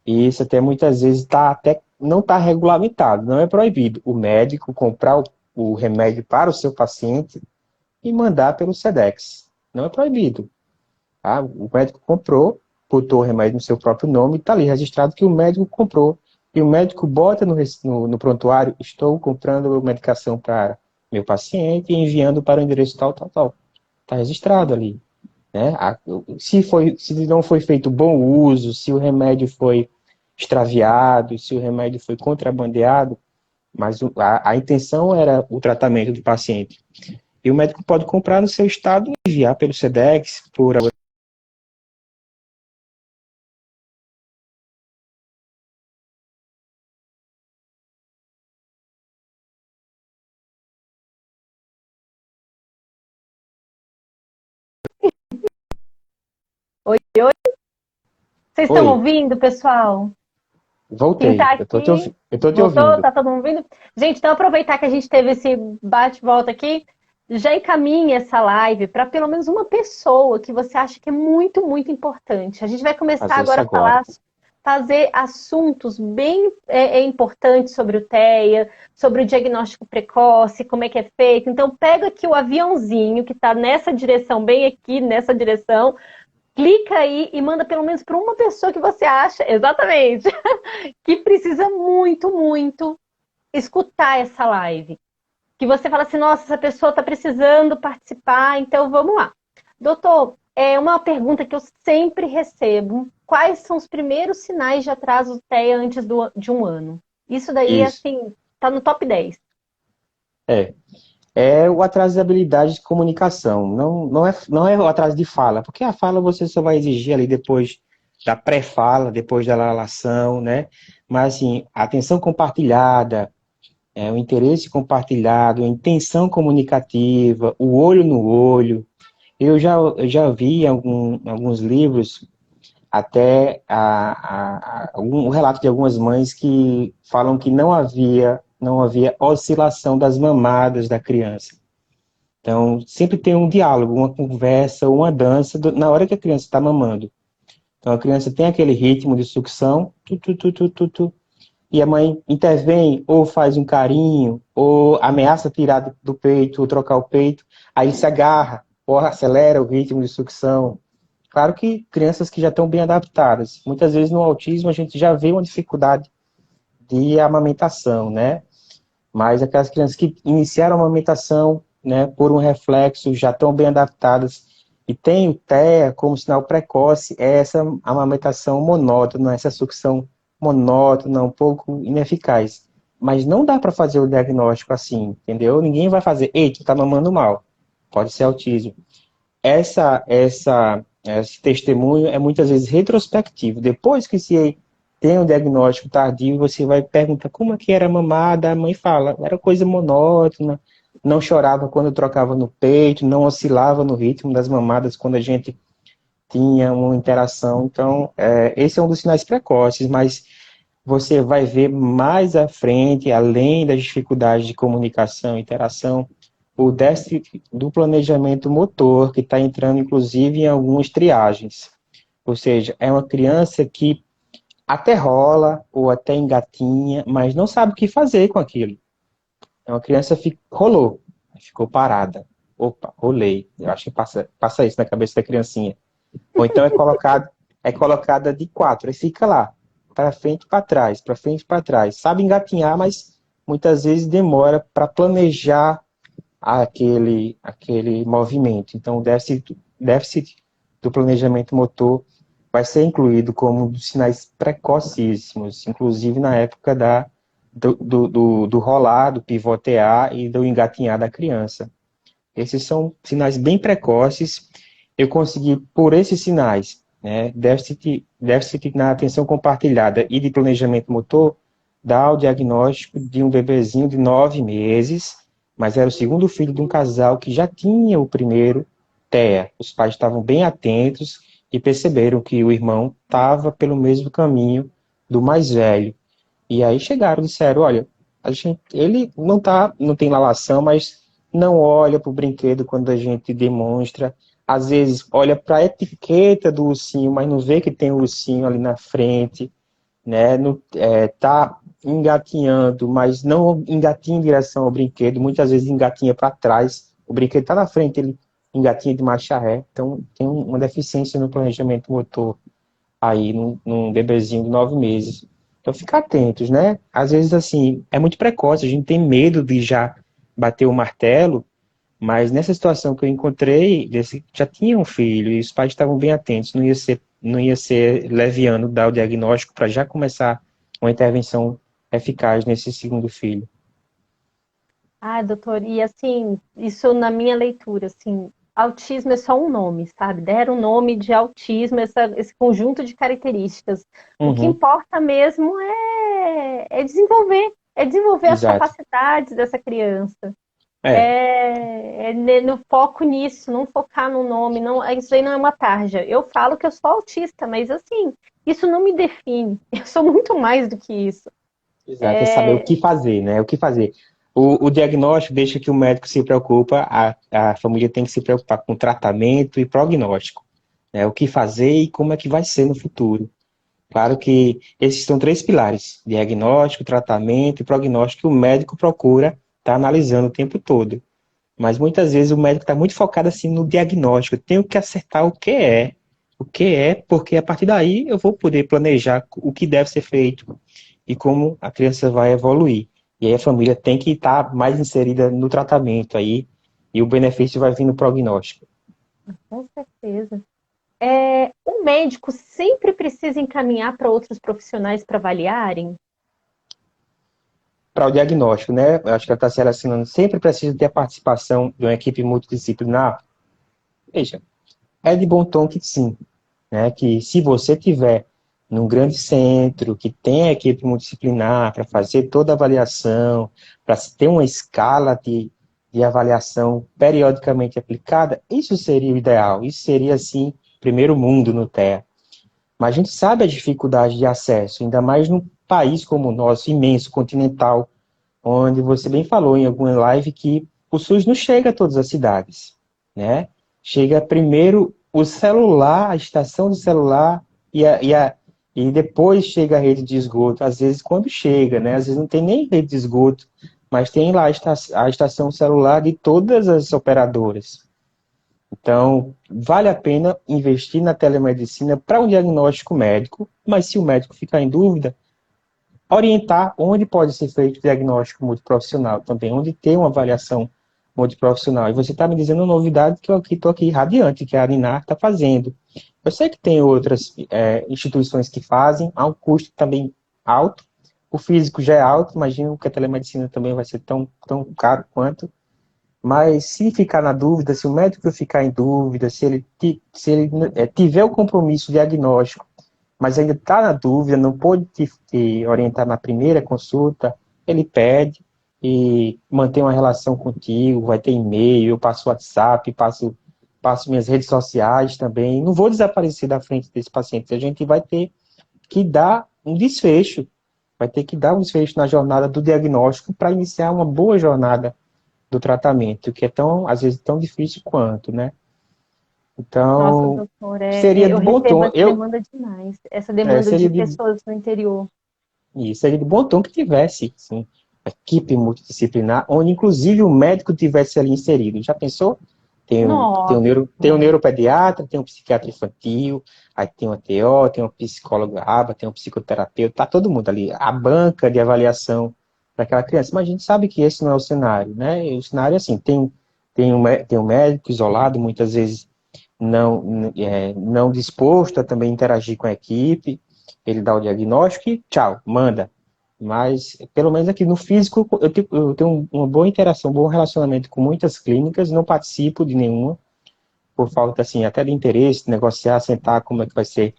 E isso até muitas vezes até não está regulamentado, não é proibido o médico comprar o remédio para o seu paciente e mandar pelo Sedex. Não é proibido. Tá? O médico comprou, botou o remédio no seu próprio nome, está ali registrado que o médico comprou. E o médico bota no prontuário, estou comprando medicação para meu paciente e enviando para o endereço tal, tal, tal. Está registrado ali. Né? Se não foi feito bom uso, se o remédio foi extraviado, se o remédio foi contrabandeado, mas a intenção era o tratamento do paciente. E o médico pode comprar no seu estado e enviar pelo Sedex, por... Oi, oi, vocês estão Oi, ouvindo, pessoal? Quem voltei, tá eu aqui? estou te Voltou? ouvindo. Tá todo mundo ouvindo? Gente, então aproveitar que a gente teve esse bate-volta aqui, já encaminhe essa live para pelo menos uma pessoa que você acha que é muito, muito importante. A gente vai começar Fazer isso agora a agora. falar, fazer assuntos bem importantes sobre o TEA, sobre o diagnóstico precoce, como é que é feito. Então, pega aqui o aviãozinho que está nessa direção, bem aqui nessa direção, clica aí e manda pelo menos para uma pessoa que você acha, exatamente, que precisa muito, muito escutar essa live. Que você fala assim, nossa, essa pessoa está precisando participar, então vamos lá. Doutor, é uma pergunta que eu sempre recebo. Quais são os primeiros sinais de atraso TEA antes de um ano? Isso daí, Isso. assim, tá no top 10. É. É o atraso de habilidade de comunicação. Não é o atraso de fala, porque a fala você só vai exigir ali depois da pré-fala, depois da lalação, né? Mas, assim, a atenção compartilhada, o interesse compartilhado, a intenção comunicativa, o olho no olho. Eu já vi em alguns livros até um relato de algumas mães que falam que não havia oscilação das mamadas da criança. Então, sempre tem um diálogo, uma conversa, uma dança na hora que a criança está mamando. Então, a criança tem aquele ritmo de sucção, tu, tu, tu, tu, tu, tu, e a mãe intervém, ou faz um carinho, ou ameaça tirar do peito, ou trocar o peito, aí se agarra, ou acelera o ritmo de sucção. Claro que crianças que já estão bem adaptadas. Muitas vezes no autismo a gente já vê uma dificuldade de amamentação, né? Mas aquelas crianças que iniciaram a amamentação, né, por um reflexo, já estão bem adaptadas e tem o TEA como sinal precoce, é essa amamentação monótona, essa sucção monótona, um pouco ineficaz. Mas não dá para fazer o diagnóstico assim, entendeu? Ninguém vai fazer, ei, tu tá mamando mal. Pode ser autismo. Esse testemunho é muitas vezes retrospectivo. Depois que se tem um diagnóstico tardio, você vai perguntar como é que era a mamada, a mãe fala, era coisa monótona, não chorava quando trocava no peito, não oscilava no ritmo das mamadas quando a gente tinha uma interação. Então, esse é um dos sinais precoces, mas você vai ver mais à frente, além das dificuldades de comunicação e interação, o déficit do planejamento motor, que está entrando, inclusive, em algumas triagens. Ou seja, é uma criança que até rola ou até engatinha, mas não sabe o que fazer com aquilo. É uma criança que rolou, ficou parada. Opa, rolei. Eu acho que passa isso na cabeça da criancinha. Ou então é colocada de quatro, e fica lá, para frente e para trás, para frente e para trás. Sabe engatinhar, mas muitas vezes demora para planejar aquele movimento. Então, o déficit do planejamento motor vai ser incluído como um dos sinais precocíssimos, inclusive na época do rolar, do pivotear e do engatinhar da criança. Esses são sinais bem precoces. Eu consegui, por esses sinais, né, déficit na atenção compartilhada e de planejamento motor, dar o diagnóstico de um bebezinho de 9 meses, mas era o segundo filho de um casal que já tinha o primeiro TEA. Os pais estavam bem atentos e perceberam que o irmão estava pelo mesmo caminho do mais velho. E aí chegaram e disseram, olha, ele não tem lalação, mas não olha para o brinquedo quando a gente demonstra. Às vezes olha para a etiqueta do ursinho, mas não vê que tem o ursinho ali na frente, né? Tá engatinhando, mas não engatinha em direção ao brinquedo, muitas vezes engatinha para trás, o brinquedo está na frente, ele engatinha de marcha ré, então tem uma deficiência no planejamento motor aí num bebezinho de 9 meses. Então fica atentos, né? Às vezes assim, é muito precoce, a gente tem medo de já bater o martelo, mas nessa situação que eu encontrei, já tinha um filho e os pais estavam bem atentos, não ia ser leviano dar o diagnóstico para já começar uma intervenção eficaz nesse segundo filho. Ah, doutor, e assim, isso na minha leitura, assim, autismo é só um nome, sabe? Deram o nome de autismo, esse conjunto de características. O que Uhum, importa mesmo é desenvolver as exato. capacidades dessa criança. É, No foco nisso, não focar no nome, não, isso aí não é uma tarja. Eu falo que eu sou autista, mas assim, isso não me define. Eu sou muito mais do que isso. exato. É saber o que fazer, né? O que fazer. O diagnóstico deixa que o médico se preocupa, a família tem que se preocupar com tratamento e prognóstico, né? O que fazer e como é que vai ser no futuro. Claro que esses são três pilares: diagnóstico, tratamento e prognóstico, que o médico procura estar analisando o tempo todo. Mas muitas vezes o médico está muito focado assim no diagnóstico. Eu tenho que acertar porque a partir daí eu vou poder planejar o que deve ser feito e como a criança vai evoluir. E aí a família tem que estar mais inserida no tratamento aí e o benefício vai vir no prognóstico. Com certeza. O médico sempre precisa encaminhar para outros profissionais para avaliarem? Para o diagnóstico, né? Eu acho que ela está se relacionando, sempre precisa ter a participação de uma equipe multidisciplinar. Veja, é de bom tom que sim, né? Que se você tiver num grande centro, que tem a equipe multidisciplinar para fazer toda a avaliação, para ter uma escala de avaliação periodicamente aplicada, isso seria o ideal, isso seria, assim, primeiro mundo no TEA. Mas a gente sabe a dificuldade de acesso, ainda mais num país como o nosso, imenso, continental, onde você bem falou em alguma live que o SUS não chega a todas as cidades, né? Chega primeiro o celular, a estação do celular e depois chega a rede de esgoto. Às vezes, quando chega, né? Às vezes não tem nem rede de esgoto, mas tem lá a estação celular de todas as operadoras. Então, vale a pena investir na telemedicina para um diagnóstico médico, mas se o médico ficar em dúvida, orientar onde pode ser feito o diagnóstico multiprofissional também, onde tem uma avaliação multiprofissional. E você está me dizendo uma novidade que eu estou aqui radiante, que a Arinar está fazendo. Eu sei que tem outras instituições que fazem, há um custo também alto, o físico já é alto, imagino que a telemedicina também vai ser tão caro quanto, mas se ficar na dúvida, se o médico ficar em dúvida, se ele tiver o compromisso diagnóstico, mas ainda está na dúvida, não pode te orientar na primeira consulta, ele pede e mantém uma relação contigo, vai ter e-mail, eu passo WhatsApp, passo minhas redes sociais também. Não vou desaparecer da frente desse paciente, a gente vai ter que dar um desfecho, vai ter que dar um desfecho na jornada do diagnóstico para iniciar uma boa jornada do tratamento, que é tão, às vezes, tão difícil quanto, né? Nossa, Então, doutor, seria eu de bom recebo tom, essa demanda demais. Essa demanda de seria de pessoas no interior. E seria de bom tom que tivesse, sim, equipe multidisciplinar, onde inclusive o médico tivesse ali inserido. Já pensou? Nossa, Tem um neuropediatra, tem um psiquiatra infantil, aí tem uma TO, tem um psicólogo ABA, tem um psicoterapeuta, tá todo mundo ali. A banca de avaliação daquela criança. Mas a gente sabe que esse não é o cenário, né? O cenário é assim, tem um médico isolado, muitas vezes não disposto a também interagir com a equipe, ele dá o diagnóstico e tchau, manda. Mas, pelo menos aqui no físico, eu tenho uma boa interação, um bom relacionamento com muitas clínicas, não participo de nenhuma, por falta, assim, até de interesse, negociar, sentar como é que vai ser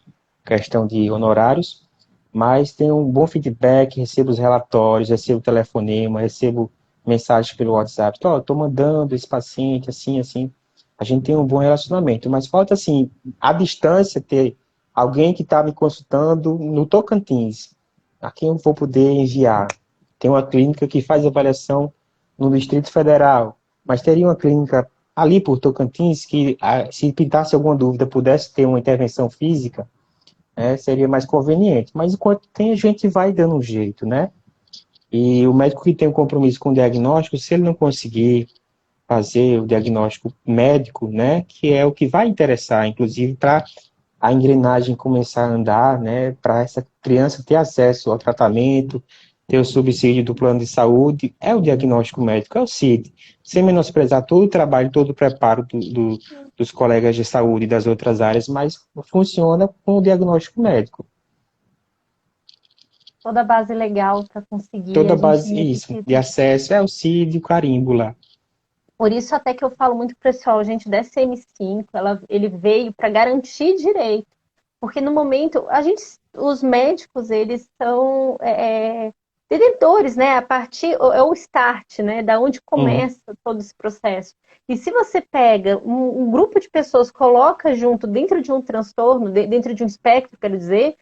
questão de honorários, mas tenho um bom feedback, recebo os relatórios, recebo telefonema, recebo mensagens pelo WhatsApp, estou mandando esse paciente, assim, assim, a gente tem um bom relacionamento, mas falta, assim, à distância, ter alguém que está me consultando no Tocantins, a quem eu vou poder enviar. Tem uma clínica que faz avaliação no Distrito Federal, mas teria uma clínica ali por Tocantins que, se pintasse alguma dúvida, pudesse ter uma intervenção física, seria mais conveniente. Mas enquanto tem, a gente vai dando um jeito, né? E o médico que tem um compromisso com o diagnóstico, se ele não conseguir fazer o diagnóstico médico, né, que é o que vai interessar, inclusive, para a engrenagem começar a andar, né, para essa criança ter acesso ao tratamento, ter o subsídio do plano de saúde, é o diagnóstico médico, é o CID. Sem menosprezar todo o trabalho, todo o preparo dos colegas de saúde das outras áreas, mas funciona com o diagnóstico médico. toda a base legal para conseguir, Toda a a gente base, isso, de necessita. acesso é o CID e o carimbo lá. Por isso até que eu falo muito pro pessoal, gente, da SM5, ele veio para garantir direito. Porque no momento, os médicos, eles são detentores, né? A partir, é o start, né? Da onde Uhum. começa todo esse processo. E se você pega um grupo de pessoas, coloca junto dentro de um transtorno, dentro de um espectro, quero dizer,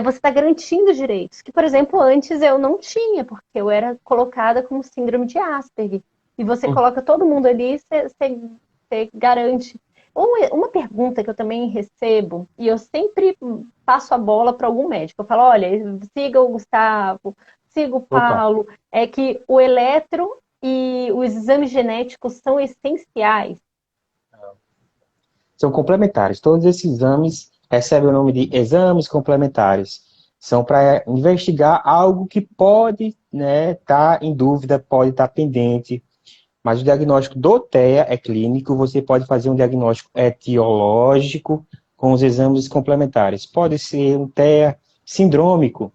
você está garantindo direitos. Que, por exemplo, antes eu não tinha, porque eu era colocada como síndrome de Asperger. E você Uhum. coloca todo mundo ali, você garante. Uma pergunta que eu também recebo, e eu sempre passo a bola para algum médico. Eu falo, olha, siga o Gustavo, siga o Opa. Paulo, é que o eletro e os exames genéticos são essenciais. São complementares. Todos esses exames recebem o nome de exames complementares. São para investigar algo que pode estar em dúvida, pode estar pendente. Mas o diagnóstico do TEA é clínico, você pode fazer um diagnóstico etiológico com os exames complementares. Pode ser um TEA sindrômico.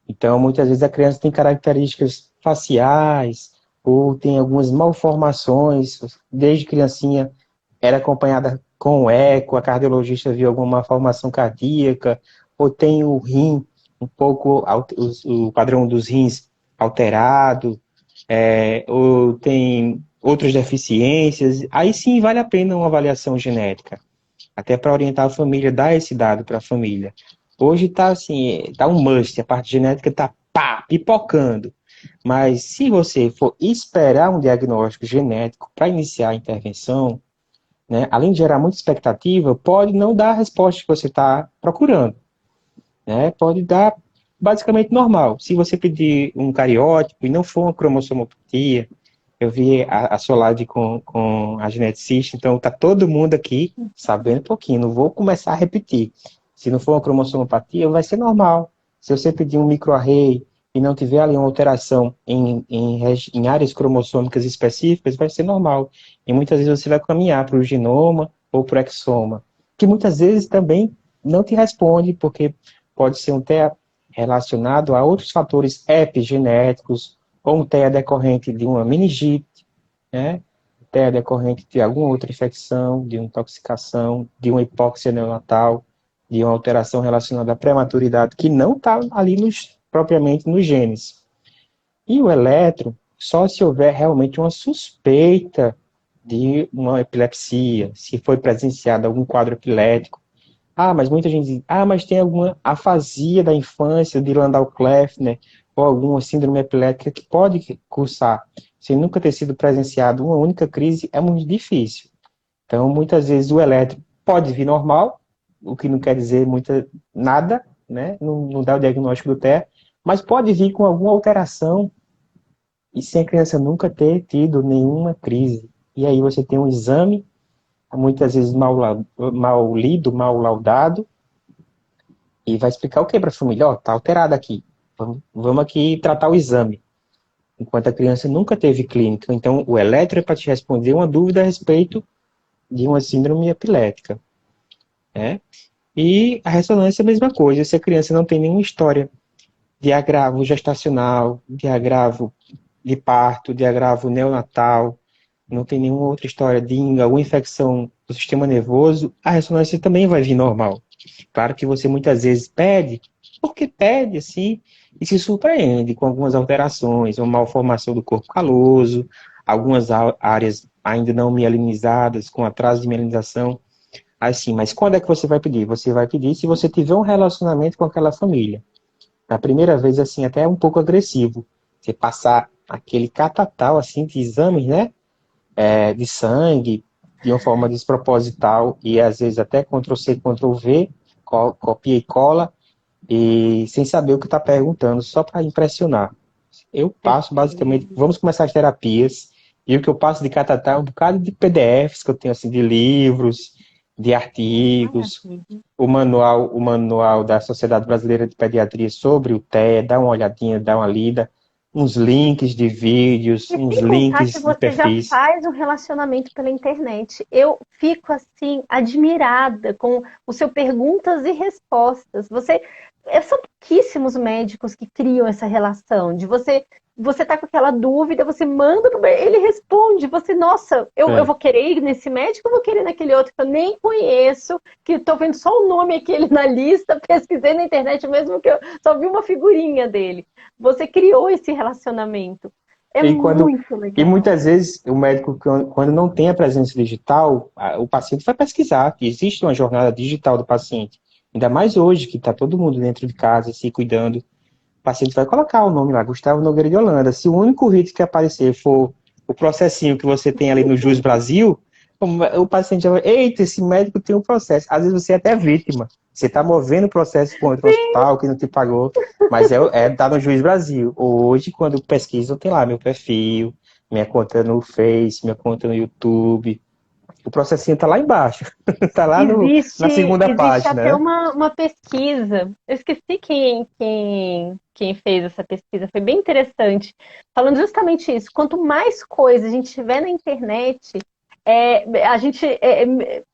Então, muitas vezes a criança tem características faciais ou tem algumas malformações, desde criancinha era acompanhada com eco, a cardiologista viu alguma malformação cardíaca, ou tem o rim um pouco, o padrão dos rins alterado, ou tem outras deficiências, aí sim vale a pena uma avaliação genética, até para orientar a família, dar esse dado para a família. Hoje está assim, tá um must, a parte genética está pá, pipocando. Mas se você for esperar um diagnóstico genético para iniciar a intervenção, além de gerar muita expectativa, pode não dar a resposta que você está procurando. né? Pode dar basicamente normal. Se você pedir um cariótipo e não for uma cromossomopatia, eu vi a sua live com a geneticista, então tá todo mundo aqui sabendo um pouquinho. Não vou começar a repetir. Se não for uma cromossomopatia, vai ser normal. Se você pedir um microarray e não tiver ali uma alteração em áreas cromossômicas específicas, vai ser normal. E muitas vezes você vai caminhar para o genoma ou para o exoma, que muitas vezes também não te responde, porque pode ser um TEA relacionado a outros fatores epigenéticos, ou um TEA decorrente de uma meningite, né? TEA decorrente de alguma outra infecção, de uma intoxicação, de uma hipóxia neonatal, de uma alteração relacionada à prematuridade, que não está ali propriamente nos genes. E o eletro, só se houver realmente uma suspeita de uma epilepsia, se foi presenciado algum quadro epilético. Mas muita gente diz, mas tem alguma afasia da infância, de Landau-Kleffner, ou alguma síndrome epilética que pode cursar. Sem nunca ter sido presenciado uma única crise, é muito difícil. Então, muitas vezes o eletro pode vir normal, o que não quer dizer nada, né? Não dá o diagnóstico do TEA, mas pode vir com alguma alteração e sem a criança nunca ter tido nenhuma crise. E aí você tem um exame, muitas vezes mal lido, mal laudado, e vai explicar o que para a família? Tá alterado aqui, vamos aqui tratar o exame. Enquanto a criança nunca teve clínica. Então, o eletro é para te responder uma dúvida a respeito de uma síndrome epilética. Né? E a ressonância é a mesma coisa. Se a criança não tem nenhuma história de agravo gestacional, de agravo de parto, de agravo neonatal, não tem nenhuma outra história de alguma infecção do sistema nervoso, a ressonância também vai vir normal. Claro que você muitas vezes pede, porque pede assim, e se surpreende com algumas alterações, uma malformação do corpo caloso, algumas áreas ainda não mielinizadas, com atraso de mielinização. Assim, mas quando é que você vai pedir? Você vai pedir se você tiver um relacionamento com aquela família. Na primeira vez, assim, até é um pouco agressivo. Você passar aquele catatal, assim, de exames, né? De sangue, de uma forma desproposital, e às vezes até Ctrl+C, Ctrl+V, copia e cola, e sem saber o que está perguntando, só para impressionar. Eu passo, basicamente, vamos começar as terapias, e o que eu passo de catatal é um bocado de PDFs que eu tenho, assim, de livros, de artigos, o manual da Sociedade Brasileira de Pediatria sobre o TEA, dá uma olhadinha, dá uma lida, uns links de vídeos, E uns sem contar links que de você já perfis. faz um relacionamento pela internet. Eu fico assim admirada com o seu perguntas e respostas. São pouquíssimos médicos que criam essa relação de você tá com aquela dúvida, você manda pro ele responde, nossa, eu vou querer ir nesse médico, eu vou querer naquele outro que eu nem conheço, que estou vendo só o nome aquele na lista, pesquisei na internet mesmo que eu só vi uma figurinha dele. Você criou esse relacionamento. É muito E legal. muitas vezes o médico, quando não tem a presença digital, o paciente vai pesquisar que existe uma jornada digital do paciente. Ainda mais hoje, que está todo mundo dentro de casa, se cuidando. O paciente vai colocar o nome lá, Gustavo Nogueira de Holanda. Se o único vídeo que aparecer for o processinho que você tem ali no Jus Brasil, o paciente já vai, eita, esse médico tem um processo. Às vezes você é até vítima. Você está movendo o processo contra o hospital que não te pagou, mas tá no Juiz Brasil. Hoje, quando pesquisam, tem lá meu perfil, minha conta no Face, minha conta no YouTube. O processinho tá lá embaixo. Tá lá na segunda Existe até página, né? uma pesquisa. Eu esqueci quem fez essa pesquisa. Foi bem interessante. Falando justamente isso. Quanto mais coisa a gente tiver na internet,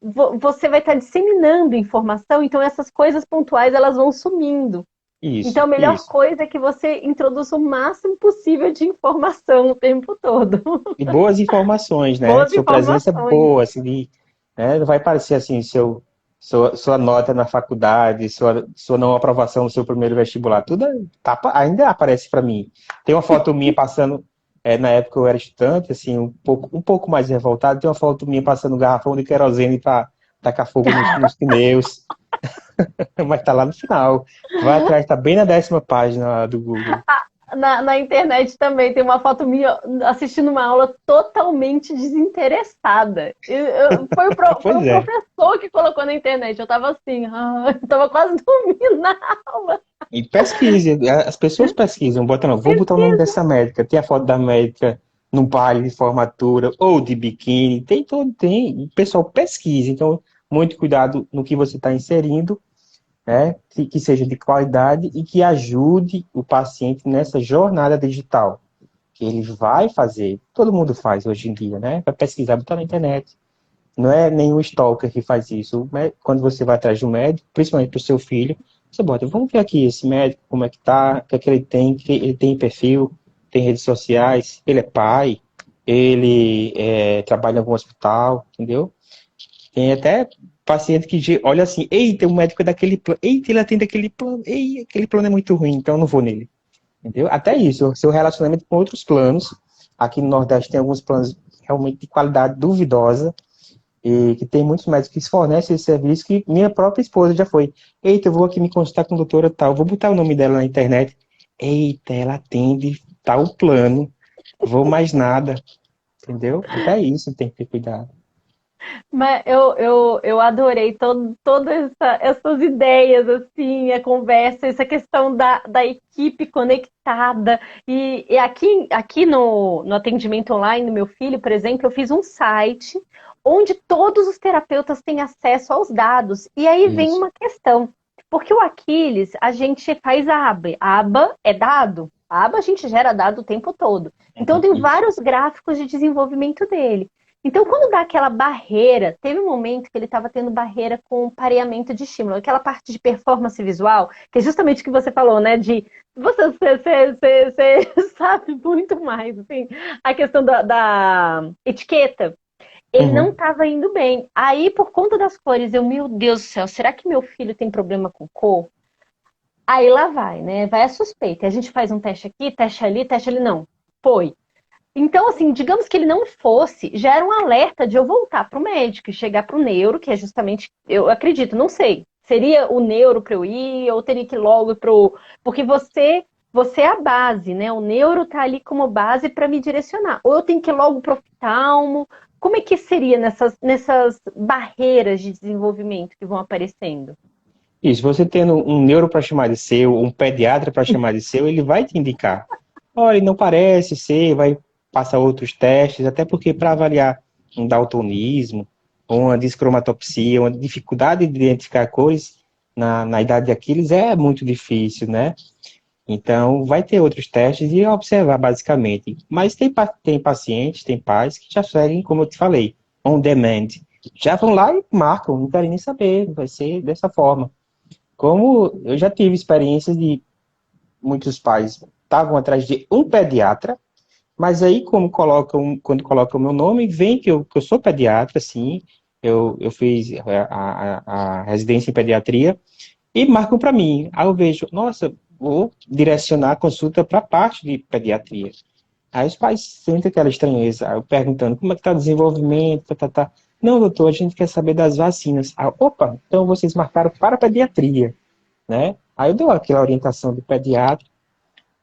você vai estar disseminando informação. Então essas coisas pontuais elas vão sumindo. Então, a melhor Isso. coisa é que você introduza o máximo possível de informação o tempo todo. E boas informações, né? Boas Sua presença é informações. boa, assim, né? Não vai parecer assim, sua nota na faculdade, sua não aprovação no seu primeiro vestibular, tudo ainda aparece para mim. Tem uma foto minha passando, na época eu era estudante, assim, um pouco mais revoltado, tem uma foto minha passando um garrafão de querosene para tacar fogo nos pneus, mas tá lá no final. Vai atrás, tá bem na 10ª página lá do Google. na internet também tem uma foto minha assistindo uma aula totalmente desinteressada. Foi Pois o é. professor que colocou na internet. Eu tava assim, eu tava quase dormindo na aula. E pesquise, as pessoas pesquisam, botam, não, vou botar o nome dessa médica, tem a foto da médica num baile de formatura, ou de biquíni, tem todo, tem, o pessoal pesquisa, então, muito cuidado no que você está inserindo, né, que seja de qualidade e que ajude o paciente nessa jornada digital, que ele vai fazer, todo mundo faz hoje em dia, né, vai pesquisar, botar na internet, não é nenhum stalker que faz isso. Quando você vai atrás de um médico, principalmente para o seu filho, você bota, vamos ver aqui esse médico, como é que tá, o que é que ele tem, que ele tem perfil, tem redes sociais, ele é pai, ele trabalha em algum hospital, entendeu? Tem até paciente que olha assim, eita, o médico é daquele plano, eita, ele atende aquele plano, ei, aquele plano é muito ruim, então eu não vou nele. Entendeu? Até isso, seu relacionamento com outros planos. Aqui no Nordeste tem alguns planos realmente de qualidade duvidosa, e que tem muitos médicos que fornecem esse serviço, que minha própria esposa já foi. Eita, eu vou aqui me consultar com a doutora tal, vou botar o nome dela na internet. Eita, ela atende tal plano, vou mais nada, entendeu? Até isso tem que ter cuidado. Mas eu adorei todas essas ideias, assim, a conversa, essa questão da equipe conectada. E aqui no atendimento online do meu filho, por exemplo, eu fiz um site onde todos os terapeutas têm acesso aos dados. E aí vem Isso. uma questão. Porque o Aquiles, a gente faz aba. A aba é dado. A aba a gente gera dado o tempo todo. Então tem Isso. vários gráficos de desenvolvimento dele. Então, quando dá aquela barreira, teve um momento que ele estava tendo barreira com pareamento de estímulo, aquela parte de performance visual, que é justamente o que você falou, né? De você sabe muito mais, assim, a questão da etiqueta. Ele não Uhum. estava indo bem. Aí, por conta das cores, meu Deus do céu, será que meu filho tem problema com cor? Aí lá vai, né? Vai a suspeita. A gente faz um teste aqui, teste ali, não. Foi. Então, assim, digamos que ele não fosse, já era um alerta de eu voltar para o médico e chegar para o neuro, que é justamente, eu acredito, não sei, seria o neuro para eu ir, ou teria que ir logo para o. Porque você é a base, né? O neuro tá ali como base para me direcionar. Ou eu tenho que ir logo para o oftalmo. Como é que seria nessas barreiras de desenvolvimento que vão aparecendo? Isso, você tendo um neuro para chamar de seu, um pediatra para chamar de seu, ele vai te indicar. Olha, não parece ser, vai passar outros testes, até porque para avaliar um daltonismo, ou uma discromatopsia, uma dificuldade de identificar cores na idade de Aquiles é muito difícil, né? Então, vai ter outros testes e observar basicamente. Mas tem pacientes, tem pais que já seguem, como eu te falei, on demand. Já vão lá e marcam, não querem nem saber, vai ser dessa forma. Como eu já tive experiências de muitos pais estavam atrás de um pediatra, mas aí quando colocam o meu nome, vem que eu sou pediatra, sim, eu fiz a residência em pediatria, e marcam para mim. Aí eu vejo, nossa, vou direcionar a consulta para a parte de pediatria. Aí os pais sentem aquela estranheza, aí eu perguntando como é que está o desenvolvimento, tá. Não, doutor, a gente quer saber das vacinas. Ah, opa, então vocês marcaram para pediatria, né? Aí eu dou aquela orientação do pediatra,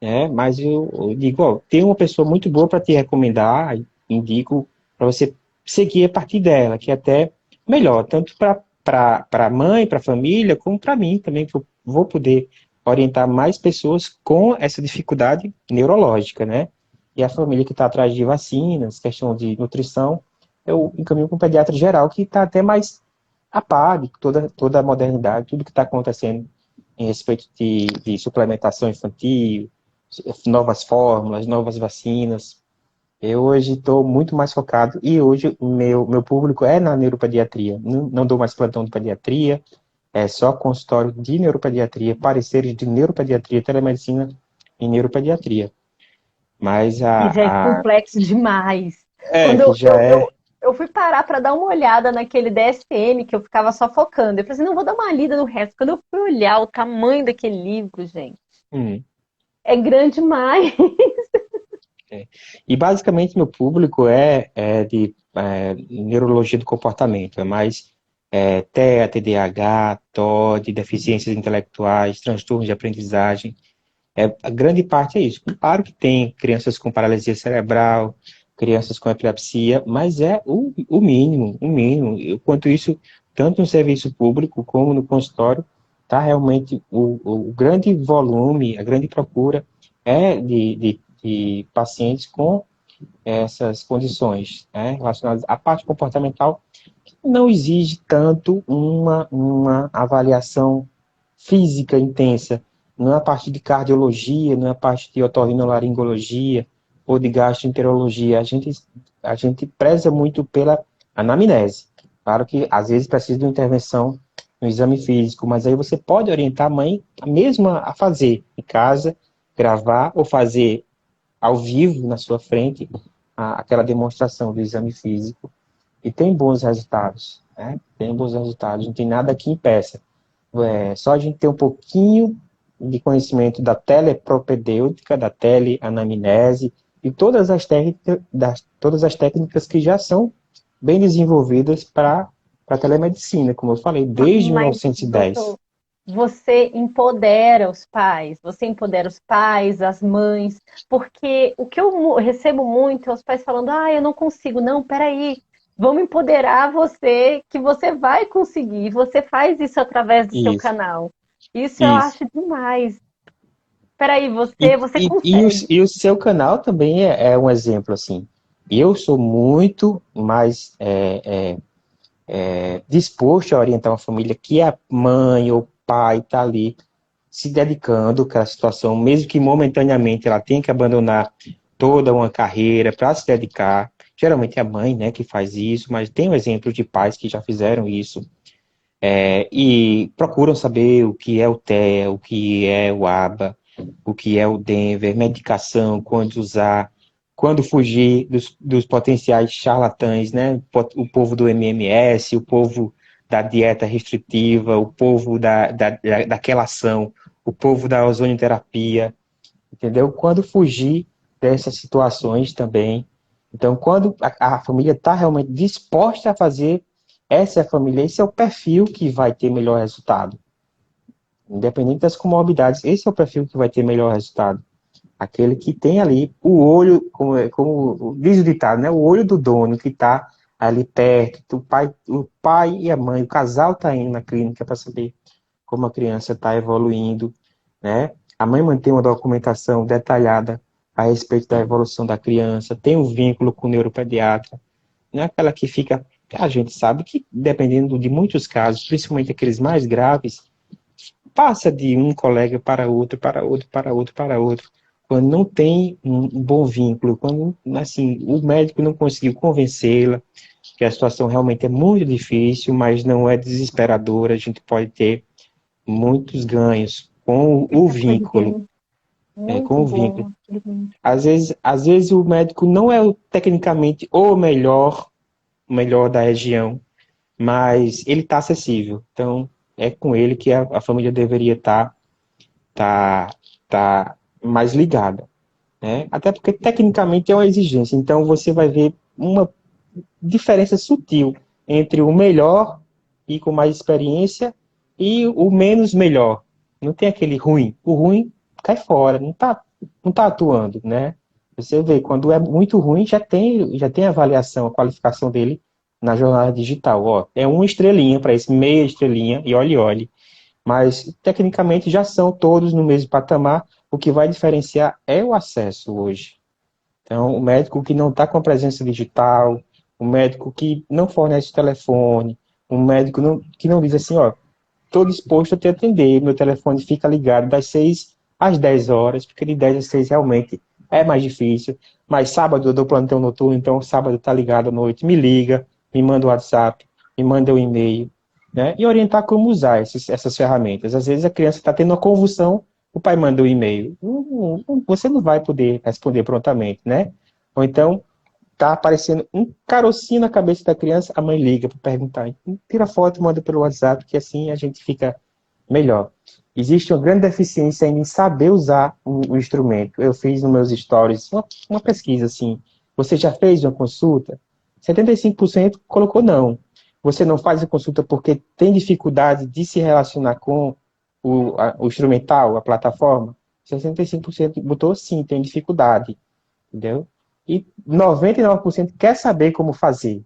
né? Mas eu digo, ó, tem uma pessoa muito boa para te recomendar, aí indico para você seguir a partir dela, que é até melhor, tanto para a mãe, para a família, como para mim também, que eu vou poder orientar mais pessoas com essa dificuldade neurológica, né? E a família que está atrás de vacinas, questão de nutrição, eu encaminho com um pediatra geral que está até mais a par de toda a modernidade, tudo que está acontecendo em respeito de suplementação infantil, novas fórmulas, novas vacinas. Eu hoje estou muito mais focado e hoje o meu público é na neuropediatria. Não dou mais plantão de pediatria, é só consultório de neuropediatria, pareceres de neuropediatria, telemedicina e neuropediatria. Mas Que já é complexo demais. Quando que já é. eu fui parar para dar uma olhada naquele DSM que eu ficava só focando. Eu falei assim, não, vou dar uma lida no resto. Quando eu fui olhar o tamanho daquele livro, gente, hum, é grande demais. é. E basicamente meu público é de neurologia do comportamento, é mais TEA, TDAH, TOD, deficiências intelectuais, transtornos de aprendizagem. A grande parte é isso. Claro que tem crianças com paralisia cerebral, crianças com epilepsia, mas é o mínimo, o mínimo. Enquanto isso, tanto no serviço público como no consultório, está realmente o grande volume, a grande procura é de pacientes com essas condições, né, relacionadas à parte comportamental, que não exige tanto uma avaliação física intensa, não é a parte de cardiologia, não é a parte de otorrinolaringologia ou de gastroenterologia. A gente preza muito pela anamnese. Claro que às vezes precisa de uma intervenção no exame físico, mas aí você pode orientar a mãe mesmo a fazer em casa, gravar ou fazer ao vivo na sua frente aquela demonstração do exame físico e tem bons resultados, né? Tem bons resultados, não tem nada que impeça. Só a gente ter um pouquinho de conhecimento da telepropedêutica, da teleanamnese e todas as técnicas que já são bem desenvolvidas para a telemedicina, como eu falei, desde Mas, 1910. doutor, você empodera os pais, as mães, porque o que eu recebo muito é os pais falando, eu não consigo, não, peraí, vamos empoderar você, que você vai conseguir, você faz isso através do seu Isso, canal. Isso eu isso. acho demais. Peraí, E, você e, e, o, consegue. e o seu canal também é um exemplo, assim. Eu sou muito mais disposto a orientar uma família que a mãe ou pai está ali se dedicando àquela situação, mesmo que momentaneamente ela tenha que abandonar toda uma carreira para se dedicar. Geralmente é a mãe, né, que faz isso, mas tem um exemplo de pais que já fizeram isso. E procuram saber o que é o TEA, o que é o ABA, o que é o Denver, medicação, quando usar, quando fugir dos potenciais charlatães, né? O povo do MMS, o povo da dieta restritiva, o povo daquela ação, o povo da ozonioterapia, entendeu? Quando fugir dessas situações também. Então, quando a família está realmente disposta a fazer, essa é a família, esse é o perfil que vai ter melhor resultado. Independente das comorbidades, esse é o perfil que vai ter melhor resultado. Aquele que tem ali o olho, como diz o ditado, né? O olho do dono que está ali perto, o pai e a mãe, o casal está indo na clínica para saber como a criança está evoluindo, né? A mãe mantém uma documentação detalhada a respeito da evolução da criança, tem um vínculo com o neuropediatra, não é aquela que fica. A gente sabe que, dependendo de muitos casos, principalmente aqueles mais graves, passa de um colega para outro, para outro, para outro, para outro. Quando não tem um bom vínculo, quando assim, o médico não conseguiu convencê-la que a situação realmente é muito difícil, mas não é desesperadora, a gente pode ter muitos ganhos com o Esse vínculo, acolhimento com muito o vínculo. bom, acolhimento. Às vezes o médico não é tecnicamente o melhor da região, mas ele está acessível. Então, é com ele que a família deveria tá, tá mais ligada, né? Até porque tecnicamente é uma exigência. Então, você vai ver uma diferença sutil entre o melhor e com mais experiência e o menos melhor. Não tem aquele ruim. O ruim cai fora, não tá atuando, né? Você vê, quando é muito ruim, já tem a avaliação, a qualificação dele na jornada digital. Ó, é uma estrelinha para esse, meia estrelinha, e olhe. Mas, tecnicamente, já são todos no mesmo patamar. O que vai diferenciar é o acesso hoje. Então, o médico que não está com a presença digital, o médico que não fornece telefone, o médico que não diz assim, ó, estou disposto a te atender, meu telefone fica ligado das 6 às 10 horas, porque de 10 às 6 realmente é mais difícil, mas sábado eu dou plantão noturno, então sábado está ligado à noite, me liga, me manda o WhatsApp, me manda o e-mail, né? E orientar como usar essas ferramentas. Às vezes a criança está tendo uma convulsão, o pai manda o e-mail. Você não vai poder responder prontamente, né? Ou então, tá aparecendo um carocinho na cabeça da criança, a mãe liga para perguntar. Tira foto e manda pelo WhatsApp, que assim a gente fica melhor. Existe uma grande deficiência ainda em saber usar o instrumento. Eu fiz nos meus stories uma pesquisa assim. Você já fez uma consulta? 75% colocou não. Você não faz a consulta porque tem dificuldade de se relacionar com o instrumental, a plataforma? 65% botou sim, tem dificuldade, entendeu? E 99% quer saber como fazer.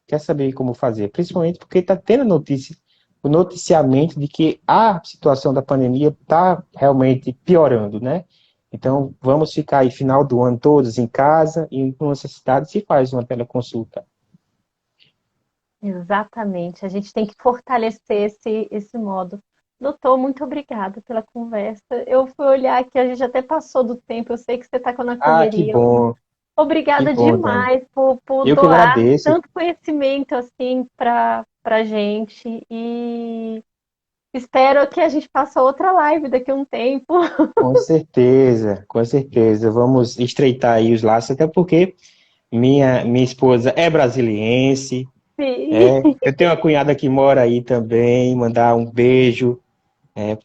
Quer saber como fazer, principalmente porque está tendo notícia, o noticiamento de que a situação da pandemia está realmente piorando, né? Então, vamos ficar aí final do ano todos em casa e em nossa cidade se faz uma teleconsulta. Exatamente, a gente tem que fortalecer esse modo. Doutor, muito obrigada pela conversa. Eu fui olhar aqui, a gente até passou do tempo, eu sei que você está na Ah, correria. que Obrigada bom, Dani. demais por Eu que doar agradeço, tanto conhecimento assim para gente e espero que a gente faça outra live daqui a um tempo. com certeza, com certeza. Vamos estreitar aí os laços, até porque minha esposa é brasiliense, Sim. eu tenho uma cunhada que mora aí também, mandar um beijo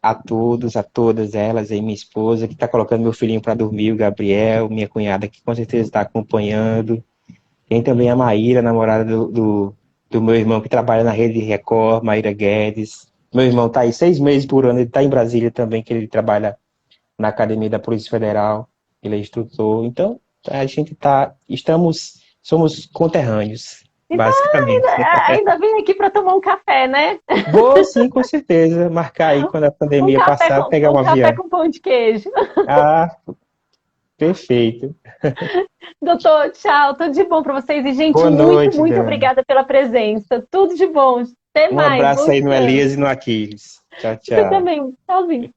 a todos, a todas elas, aí minha esposa, que está colocando meu filhinho para dormir, o Gabriel, minha cunhada, que com certeza está acompanhando. Tem também a Maíra, namorada do meu irmão, que trabalha na Rede Record, Maíra Guedes. Meu irmão está aí 6 meses por ano, ele está em Brasília também, que ele trabalha na Academia da Polícia Federal, ele é instrutor. Então, somos conterrâneos, Então, basicamente. ainda vem aqui para tomar um café, né? Vou sim, com certeza, marcar aí quando a pandemia passar, pegar Um um café avião. com pão de queijo. Ah, perfeito. Doutor, tchau, tudo de bom para vocês. E, gente, Boa muito, noite, muito Dani. obrigada pela presença. Tudo de bom. Até Um mais. abraço Bom aí no descanso. Elias e no Aquiles. Tchau, Você tchau. também. Tchauzinho.